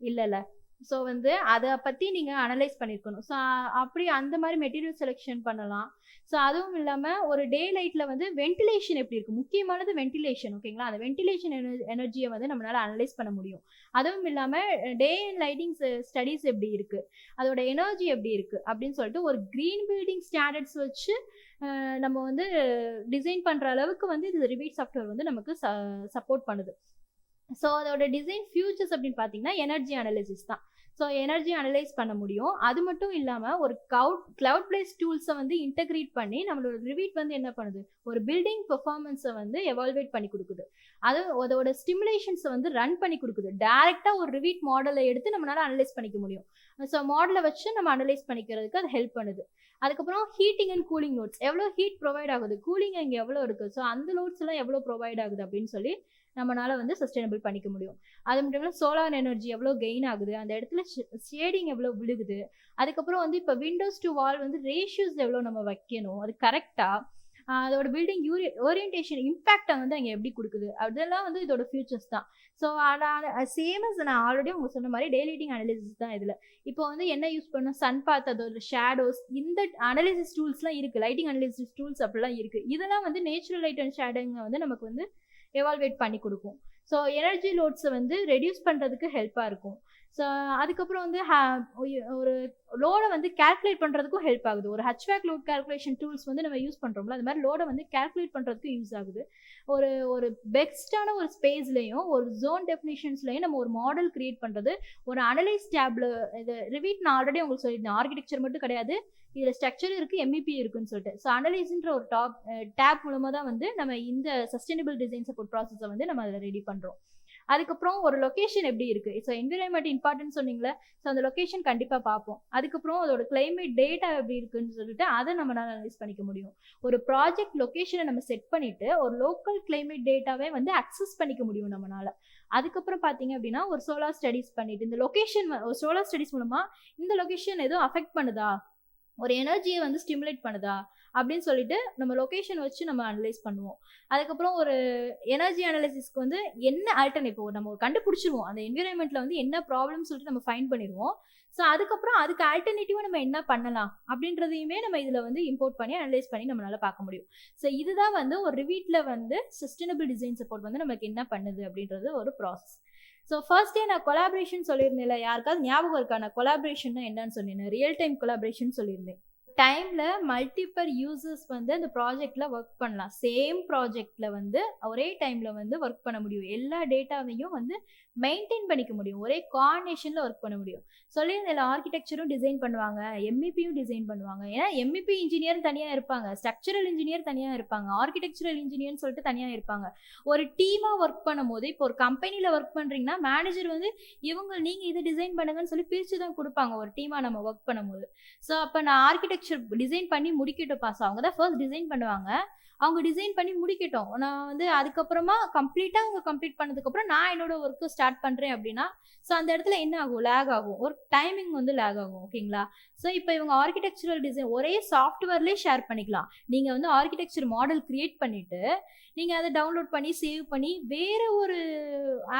இல்லைல்ல. ஸோ வந்து அதை பற்றி நீங்கள் அனலைஸ் பண்ணியிருக்கணும். ஸோ அப்படி அந்த மாதிரி மெட்டீரியல் செலெக்ஷன் பண்ணலாம். ஸோ அதுவும் இல்லாமல் ஒரு டே லைட்டில் வந்து வென்டிலேஷன் எப்படி இருக்குது? முக்கியமானது வென்டிலேஷன். ஓகேங்களா? அந்த வென்டிலேஷன் எனர்ஜியை வந்து நம்மளால் அனலைஸ் பண்ண முடியும். அதுவும் இல்லாமல் டே அண்ட் லைட்டிங் ஸ்டடீஸ் எப்படி இருக்குது, அதோட எனர்ஜி எப்படி இருக்குது அப்படின்னு சொல்லிட்டு ஒரு க்ரீன் பில்டிங் ஸ்டாண்டர்ட்ஸ் வச்சு நம்ம வந்து டிசைன் பண்ணுற அளவுக்கு வந்து இது ரிவிட் சாஃப்ட்வேர் வந்து நமக்கு சப்போர்ட் பண்ணுது. ஸோ அதோட டிசைன் ஃபியூச்சர்ஸ் அப்படின்னு பார்த்தீங்கன்னா எனர்ஜி அனலைசிஸ் தான். ஸோ எனர்ஜி அனலைஸ் பண்ண முடியும். அது மட்டும் இல்லாமல் ஒரு கிளவுட் பேஸ் டூல்ஸை வந்து இன்டெகிரேட் பண்ணி நம்மளோட ரிவிட் வந்து என்ன பண்ணுது? ஒரு பில்டிங் பெர்ஃபார்மன்ஸை வந்து எவால்வேட் பண்ணி கொடுக்குது. அதோட ஸ்டிமுலேஷன்ஸை வந்து ரன் பண்ணி கொடுக்குது. டேரெக்டாக ஒரு ரிவிட் மாடலை எடுத்து நம்மளால அனலைஸ் பண்ணிக்க முடியும். ஸோ மாடலை வச்சு நம்ம அனலைஸ் பண்ணிக்கிறதுக்கு அது ஹெல்ப் பண்ணுது. அதுக்கப்புறம் ஹீட்டிங் அண்ட் கூலிங் லோட்ஸ், எவ்வளோ ஹீட் ப்ரொவைட் ஆகுது, கூலிங் இங்கே எவ்வளோ இருக்குது, ஸோ அந்த லோட்ஸ் எல்லாம் எவ்வளோ ப்ரொவைட் ஆகுது அப்படின்னு சொல்லி நம்மளால வந்து சஸ்டைனபிள் பண்ணிக்க முடியும். அது மட்டும் இல்லாமல் சோலார் எனர்ஜி எவ்வளோ கெயின் ஆகுது, அந்த இடத்துல ஷேடிங் எவ்வளோ விழுகுது, அதுக்கப்புறம் வந்து இப்போ விண்டோஸ் டு வால் வந்து ரேஷியோஸ் எவ்வளோ நம்ம வைக்கணும், அது கரெக்டாக அதோட பில்டிங் ஓரியன்டேஷன் இம்பேக்டை வந்து அங்கே எப்படி கொடுக்குது, அதெல்லாம் வந்து இதோட ஃபியூச்சர்ஸ் தான். ஸோ சேம் அஸ் நான் ஆல்ரெடி உங்களுக்கு சொன்ன மாதிரி டே லைட்டிங் அனலிசிஸ் தான் இதில். இப்போ வந்து என்ன யூஸ் பண்ணணும்? சன் பாத், அதோட ஷேடோஸ், இந்த அனலிசிஸ் டூல்ஸ்லாம் இருக்குது. லைட்டிங் அனலிசிஸ் டூல்ஸ் அப்படிலாம் இருக்குது. இதெல்லாம் வந்து நேச்சுரல் லைட் அண்ட் ஷேடோங்க வந்து நமக்கு வந்து எவால்வேட் பண்ணி கொடுக்கும். ஸோ எனர்ஜி லோட்ஸை வந்து ரெடியூஸ் பண்ணுறதுக்கு ஹெல்ப்பாக இருக்கும். ஸோ அதுக்கப்புறம் வந்து ஒரு லோடை வந்து கேல்குலேட் பண்ணுறதுக்கும் ஹெல்ப் ஆகுது. ஒரு ஹச்வேக் லோட் கேல்குலேஷன் டூல்ஸ் வந்து நம்ம யூஸ் பண்ணுறோம்ல, அது மாதிரி லோடை வந்து கேல்குலேட் பண்ணுறதுக்கு யூஸ் ஆகுது. ஒரு பெஸ்ட்டான ஒரு ஸ்பேஸ்லையும் ஒரு ஜோன் டெஃபினிஷன்ஸ்லையும் நம்ம ஒரு மாடல் கிரியேட் பண்ணுறது ஒரு அனலைஸ் டேப்ல. இது ரிவிட் நான் ஆல்ரெடி உங்களுக்கு சொல்லியிருந்தேன், ஆர்கிடெக்சர் மட்டும் கிடையாது, இதில் ஸ்ட்ரக்சர் இருக்குது, எம்இபி இருக்குன்னு சொல்லிட்டு. ஸோ அனலைஸ்ன்ற ஒரு டேப் மூலமாக தான் வந்து நம்ம இந்த சஸ்டைனபிள் டிசைன் சப்போர்ட் ப்ராசஸை வந்து நம்ம அதில் ரெடி பண்ணுறோம். அதுக்கப்புறம் ஒரு லொக்கேஷன் எப்படி இருக்குது, ஸோ என்விரான்மெண்ட் இம்பார்ட்டன்ட் சொன்னீங்களே, ஸோ அந்த லொக்கேஷன் கண்டிப்பாக பார்ப்போம். அதுக்கப்புறம் அதோட கிளைமேட் டேட்டா எப்படி இருக்குன்னு சொல்லிட்டு அதை நம்மளால அனலைஸ் பண்ணிக்க முடியும். ஒரு ப்ராஜெக்ட் லொக்கேஷனை நம்ம செட் பண்ணிட்டு ஒரு லோக்கல் கிளைமேட் டேட்டாவே வந்து அக்சஸ் பண்ணிக்க முடியும் நம்மளால. அதுக்கப்புறம் பார்த்தீங்க அப்படின்னா ஒரு சோலார் ஸ்டடிஸ் பண்ணிட்டு இந்த லொக்கேஷன் சோலார் ஸ்டடிஸ் மூலமாக இந்த லொக்கேஷன் எதுவும் அஃபெக்ட் பண்ணுதா, ஒரு எனர்ஜியை வந்து ஸ்டிமுலேட் பண்ணுதா அப்படின்னு சொல்லிட்டு நம்ம லொக்கேஷன் வச்சு நம்ம அனலைஸ் பண்ணுவோம். அதுக்கப்புறம் ஒரு எனர்ஜி அனலைசிஸ்க்கு வந்து என்ன ஆல்டர்னேட்டிவ் நம்ம கண்டுபிடிச்சிருவோம், அந்த என்விரான்மெண்ட்ல வந்து என்ன ப்ராப்ளம் சொல்லிட்டு நம்ம ஃபைண்ட் பண்ணிடுவோம். ஸோ அதுக்கப்புறம் அதுக்கு ஆல்டர்னேட்டிவாக நம்ம என்ன பண்ணலாம் அப்படின்றதையுமே நம்ம இதில் வந்து இம்போர்ட் பண்ணி அனலைஸ் பண்ணி நம்மளால பார்க்க முடியும். ஸோ இதுதான் வந்து ஒரு ரிவீட்டில் வந்து சஸ்டைனபிள் டிசைன் சப்போர்ட் வந்து நமக்கு என்ன பண்ணுது அப்படின்றது ஒரு ப்ராசஸ். ஸோ ஃபர்ஸ்ட் டே நான் கொலாபரேஷன் சொல்லியிருந்தேன்ல, யாருக்காவது ஞாபகம் இருக்கா? நான் கொலாபரேஷன்னா என்னன்னு சொன்னேன், ரியல் டைம் கொலாபரேஷன் சொல்லியிருந்தேன். டைம்ல மல்டிபிள் யூசர்ஸ் வந்து அந்த ப்ராஜெக்ட்ல ஒர்க் பண்ணலாம். சேம் ப்ராஜெக்ட்ல வந்து ஒரே டைம்ல வந்து ஒர்க் பண்ண முடியும். எல்லா டேட்டாவையும் வந்து மெயின்டெயின் பண்ணிக்க முடியும். ஒரே கோஆர்டினேஷன்ல ஒர்க் பண்ண முடியும். சொல்லியிருந்தேன்ல ஆர்க்கிடெக்சரும் டிசைன் பண்ணுவாங்க, எம்இபியும் டிசைன் பண்ணுவாங்க. ஏன்னா எம்இபி இன்ஜினியர் தனியா இருப்பாங்க, ஸ்ட்ரக்சரல் இன்ஜினியர் தனியா இருப்பாங்க, ஆர்க்கிடெக்சரல் இன்ஜினியர்னு சொல்லிட்டு தனியா இருப்பாங்க. ஒரு டீமா ஒர்க் பண்ணும்போது இப்போ ஒரு கம்பெனில ஒர்க் பண்றீங்கன்னா மேனேஜர் வந்து நீங்க இதை டிசைன் பண்ணுங்கன்னு சொல்லி பிரிச்சு தான் கொடுப்பாங்க ஒரு டீமா நம்ம ஒர்க் பண்ணும்போது. ஸோ அப்போ நான் ஆர்கிடெக்சர் டிசைன் பண்ணி முடிக்கட்டும் பாஸ், அவங்க தான் ஃபர்ஸ்ட் டிசைன் பண்ணுவாங்க. அவங்க டிசைன் பண்ணி முடிக்கட்டும், நான் வந்து அதுக்கப்புறமா கம்ப்ளீட்டாக அவங்க கம்ப்ளீட் பண்ணதுக்கப்புறம் நான் என்னோட ஒர்க்கு ஸ்டார்ட் பண்ணுறேன் அப்படின்னா, ஸோ அந்த இடத்துல என்ன ஆகும், லேக் ஆகும், ஒர்க் டைமிங் வந்து லேக் ஆகும். ஓகேங்களா? ஸோ இப்போ இவங்க ஆர்கிடெக்சரல் டிசைன் ஒரே சாஃப்ட்வேர்லேயே ஷேர் பண்ணிக்கலாம். நீங்கள் வந்து ஆர்கிடெக்சர் மாடல் கிரியேட் பண்ணிவிட்டு நீங்கள் அதை டவுன்லோட் பண்ணி சேவ் பண்ணி வேறு ஒரு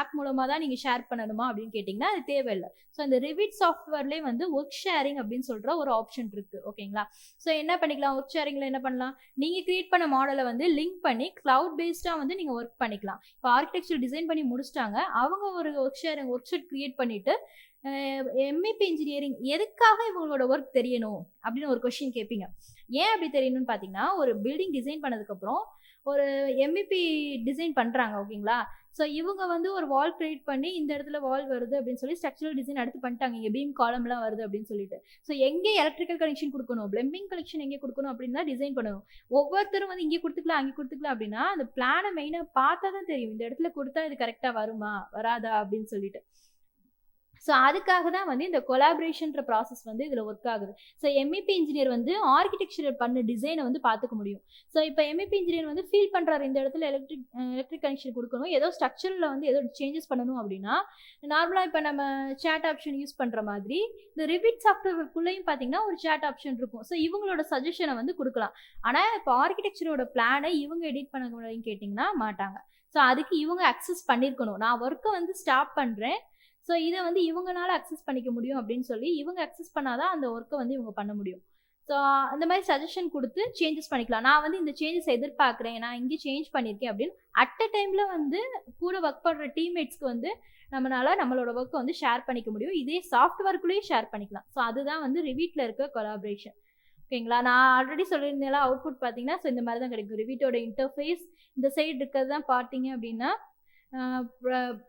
ஆப் மூலமாக தான் நீங்கள் ஷேர் பண்ணணுமா அப்படின்னு கேட்டிங்கன்னா அது தேவையில்லை. ஸோ இந்த ரிவிட் சாஃப்ட்வேர்லேயே வந்து ஒர்க் ஷேரிங் அப்படின்னு சொல்கிற ஒரு ஆப்ஷன் இருக்குது. ஓகேங்களா? ஸோ என்ன பண்ணிக்கலாம், ஒர்க் ஷேரிங்கில் என்ன பண்ணலாம், நீங்கள் கிரியேட் பண்ண மாடலை வந்து லிங்க் பண்ணி கிளவுட் பேஸ்டாக வந்து நீங்கள் ஒர்க் பண்ணிக்கலாம். இப்போ ஆர்கிடெக்சர் டிசைன் பண்ணி முடிச்சிட்டாங்க, அவங்க ஒரு ஒர்க் ஷீட் கிரியேட் பண்ணிவிட்டு எம்இபி இன்ஜினியரிங் எதுக்காக இவங்களோட ஒர்க் தெரியணும் அப்படின்னு ஒரு கொஸ்டின் கேட்பீங்க. ஏன் அப்படி தெரியணும்னு பார்த்தீங்கன்னா, ஒரு பில்டிங் டிசைன் பண்ணதுக்கப்புறம் ஒரு எம்இபி டிசைன் பண்ணுறாங்க. ஓகேங்களா? ஸோ இவங்க வந்து ஒரு வால் கிரியேட் பண்ணி இந்த இடத்துல வால் வருது அப்படின்னு சொல்லி ஸ்ட்ரக்சரல் டிசைன் அடுத்து பண்ணிட்டாங்க, இங்கே பீம் காலம்லாம் வருது அப்படின்னு சொல்லிட்டு. ஸோ எங்கே எலக்ட்ரிக்கல் கனெக்ஷன் கொடுக்கணும், பிளம்பிங் கனெக்ஷன் எங்கே கொடுக்கணும் அப்படின்னு தான் டிசைன் பண்ணணும். ஒவ்வொருத்தரும் வந்து இங்கே கொடுத்துக்கலாம் அங்கே கொடுத்துக்கலாம் அப்படின்னா அந்த பிளானை மெயினாக பார்த்தா தான் தெரியும் இந்த இடத்துல கொடுத்தா இது கரெக்டாக வருமா வராதா அப்படின்னு சொல்லிட்டு. ஸோ அதுக்காக தான் வந்து இந்த கொலாபரேஷன்ற ப்ராசஸ் வந்து இதில் ஒர்க் ஆகுது. ஸோ எம்இபி இன்ஜினியர் வந்து ஆர்கிடெக்சர் பண்ண டிசைனை வந்து பார்த்துக்க முடியும். ஸோ இப்போ எம்இபி இன்ஜினியர் வந்து ஃபீல் பண்ணுறாரு இந்த இடத்துல எலக்ட்ரிக் கனெக்ஷன் கொடுக்கணும், ஏதோ ஸ்ட்ரக்சரில் வந்து ஏதோ சேஞ்சஸ் பண்ணணும் அப்படின்னா நார்மலாக இப்போ நம்ம சேட் ஆப்ஷன் யூஸ் பண்ணுற மாதிரி இந்த ரிவிட் சாஃப்ட்வேருக்குள்ளேயும் பார்த்தீங்கன்னா ஒரு சேட் ஆப்ஷன் இருக்கும். ஸோ இவங்களோட சஜஷனை வந்து கொடுக்கலாம். ஆனால் இப்போ ஆர்கிடெக்சரோட பிளானை இவங்க எடிட் பண்ண முடியும்னு கேட்டிங்கன்னா மாட்டாங்க. ஸோ அதுக்கு இவங்க அக்சஸ் பண்ணியிருக்கணும். நான் ஒர்க்கை வந்து ஸ்டாப் பண்ணுறேன், ஸோ இதை வந்து இவங்களால அக்சஸ் பண்ணிக்க முடியும் அப்படின்னு சொல்லி இவங்க அக்சஸ் பண்ணாதான் அந்த ஒர்க்கை வந்து இவங்க பண்ண முடியும். ஸோ அந்த மாதிரி சஜஷன் கொடுத்து சேஞ்சஸ் பண்ணிக்கலாம். நான் வந்து இந்த சேஞ்சஸ் எதிர்பார்க்குறேன், நான் இங்கே சேஞ்ச் பண்ணியிருக்கேன் அப்படின்னு அட் அ டைமில் வந்து கூட ஒர்க் பண்ணுற டீம்மேட்ஸ்க்கு வந்து நம்மளோட ஒர்க்கை வந்து ஷேர் பண்ணிக்க முடியும். இதே சாஃப்ட்வேர்க்குள்ளேயும் ஷேர் பண்ணிக்கலாம். ஸோ அதுதான் வந்து ரிவிட்டில் இருக்க கொலாபரேஷன். ஓகேங்களா? நான் ஆல்ரெடி சொல்லியிருந்தேன் அவுட்புட் பார்த்தீங்கன்னா ஸோ இந்த மாதிரி தான் கிடைக்கும். ரிவிட்டோட இன்டர்ஃபேஸ் இந்த சைடு இருக்கிறது தான் பார்த்தீங்க அப்படின்னா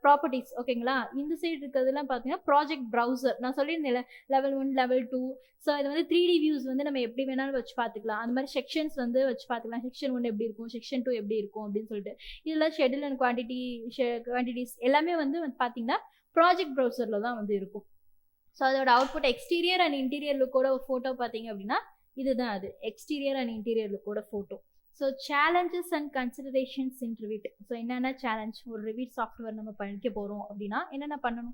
ப்ராப்பர்ட்டிஸ். ஓகேங்களா? இந்த சைடு இருக்கிறதுலாம் பார்த்தீங்கன்னா ப்ராஜெக்ட் ப்ரௌசர். நான் சொல்லியிருந்தேன் லெவல் 1 லெவல் 2. ஸோ இது வந்து 3D வியூஸ் வந்து நம்ம எப்படி வேணாலும் வச்சு பார்த்துக்கலாம். அந்த மாதிரி செக்ஷன்ஸ் வந்து வச்சு பார்த்துக்கலாம். செக்ஷன் 1 எப்படி இருக்கும், செக்ஷன் 2 எப்படி இருக்கும் அப்படின்னு சொல்லிட்டு. இதில் ஷெட்யூல் அண்ட் குவான்டிட்டிஸ் எல்லாமே வந்து பார்த்தீங்கன்னா ப்ராஜெக்ட் ப்ரௌசரில் தான் வந்து இருக்கும். ஸோ அதோட அவுட்புட் எக்ஸ்டீரியர் அண்ட் இன்டீரியர் லுக்கோட ஃபோட்டோ பார்த்தீங்க அப்படின்னா இதுதான் அது எக்ஸ்டீரியர் அண்ட் இன்டீரியர் லுக்கோட photo. So challenges and considerations in Revit. So என்னென்ன சேலஞ்ச், ஒரு ரிவிட் சாஃப்ட்வேர் நம்ம படிக்க போகிறோம் அப்படின்னா என்னென்ன பண்ணணும்,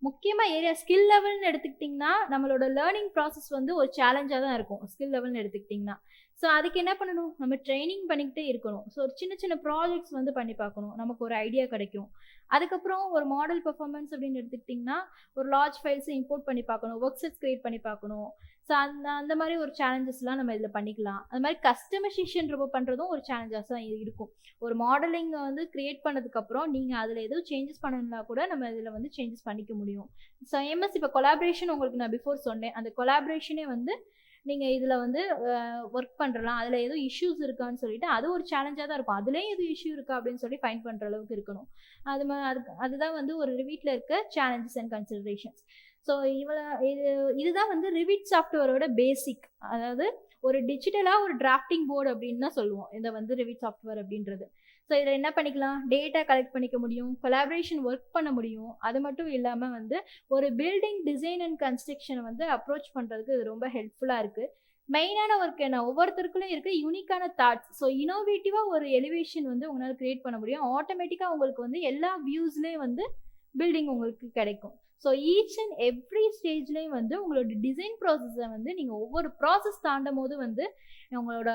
முக்கியமாக ஏரியா ஸ்கில் லெவல்னு எடுத்துக்கிட்டிங்கன்னா நம்மளோட லேர்னிங் ப்ராசஸ் வந்து ஒரு சேலஞ்சாக தான் இருக்கும் ஸ்கில் லெவல்னு எடுத்துக்கிட்டிங்கன்னா. ஸோ அதுக்கு என்ன பண்ணணும், நம்ம ட்ரைனிங் பண்ணிக்கிட்டே இருக்கணும். ஸோ ஒரு சின்ன சின்ன ப்ராஜெக்ட்ஸ் வந்து பண்ணி பார்க்கணும், நமக்கு ஒரு ஐடியா கிடைக்கும். அதுக்கப்புறம் ஒரு மாடல் பெர்ஃபார்மன்ஸ் அப்படின்னு எடுத்துக்கிட்டிங்கன்னா ஒரு லார்ஜ் ஃபைல்ஸை இம்போர்ட் பண்ணி பார்க்கணும், ஒர்க் செட்ஸ் கிரியேட் பண்ணி பார்க்கணும். ஸோ அந்த மாதிரி ஒரு சேலஞ்சஸ்லாம் நம்ம இதில் பண்ணிக்கலாம். அது மாதிரி கஸ்டமைசேஷன் ரொம்ப பண்ணுறதும் ஒரு சேலஞ்சஸ் தான் இருக்கும். ஒரு மாடலிங்கை வந்து கிரியேட் பண்ணதுக்கப்புறம் நீங்கள் அதில் எதுவும் சேஞ்சஸ் பண்ணணும்னா கூட நம்ம இதில் வந்து சேஞ்சஸ் பண்ணிக்க முடியும். ஸோ எம்எஸ் இப்போ கொலாபரேஷன் உங்களுக்கு நான் பிஃபோர் சொன்னேன், அந்த கொலாபரேஷனே வந்து நீங்கள் இதில் வந்து ஒர்க் பண்ணுறலாம். அதில் எதுவும் இஷ்யூஸ் இருக்கான்னு சொல்லிட்டு அது ஒரு சேலஞ்சாக தான் இருக்கும். அதுலேயும் எதுவும் இஷ்யூ இருக்கா அப்படின்னு சொல்லி ஃபைண்ட் பண்ணுற அளவுக்கு இருக்கணும். அதுதான் வந்து ஒரு ரிவிட்டில் இருக்க சேலஞ்சஸ் அண்ட் கன்சிடரேஷன்ஸ். ஸோ இதுதான் வந்து ரிவிட் சாஃப்ட்வேரோட பேசிக். அதாவது ஒரு டிஜிட்டலாக ஒரு டிராஃப்டிங் போர்டு அப்படின்னு தான் சொல்லுவோம் இதை வந்து ரிவிட் சாஃப்ட்வேர் அப்படின்றது. ஸோ இதில் என்ன பண்ணிக்கலாம், டேட்டா கலெக்ட் பண்ணிக்க முடியும், கொலாபரேஷன் ஒர்க் பண்ண முடியும். அது மட்டும் இல்லாமல் வந்து ஒரு பில்டிங் டிசைன் அண்ட் கன்ஸ்ட்ரக்ஷனை வந்து அப்ரோச் பண்ணுறதுக்கு இது ரொம்ப ஹெல்ப்ஃபுல்லாக இருக்குது. மெயினான ஒர்க் என்ன, ஒவ்வொருத்தருக்குள்ளே இருக்க யூனிக்கான தாட்ஸ். ஸோ இனோவேட்டிவாக ஒரு எலிவேஷன் வந்து உங்களால் கிரியேட் பண்ண முடியும். ஆட்டோமேட்டிக்காக உங்களுக்கு வந்து எல்லா வியூஸ்லேயும் வந்து பில்டிங் உங்களுக்கு கிடைக்கும். ஸோ ஈச் அண்ட் எவ்ரி ஸ்டேஜ்லேயும் வந்து உங்களோட டிசைன் ப்ராசஸை வந்து நீங்கள் ஒவ்வொரு ப்ராசஸ் தாண்டும் போது வந்து உங்களோட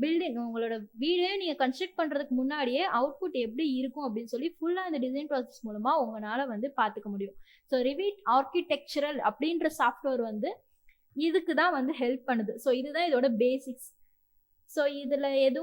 பில்டிங் உங்களோட வீடே நீங்கள் கன்ஸ்ட்ரக்ட் பண்ணுறதுக்கு முன்னாடியே அவுட்புட் எப்படி இருக்கும் அப்படின்னு சொல்லி ஃபுல்லாக இந்த டிசைன் ப்ராசஸ் மூலமாக உங்களால் வந்து பார்த்துக்க முடியும். ஸோ ரிவிட் ஆர்கிடெக்சரல் அப்படின்ற சாஃப்ட்வேர் வந்து இதுக்கு தான் வந்து ஹெல்ப் பண்ணுது. ஸோ இதுதான் இதோட பேசிக்ஸ். ஸோ இதில் எதுவும்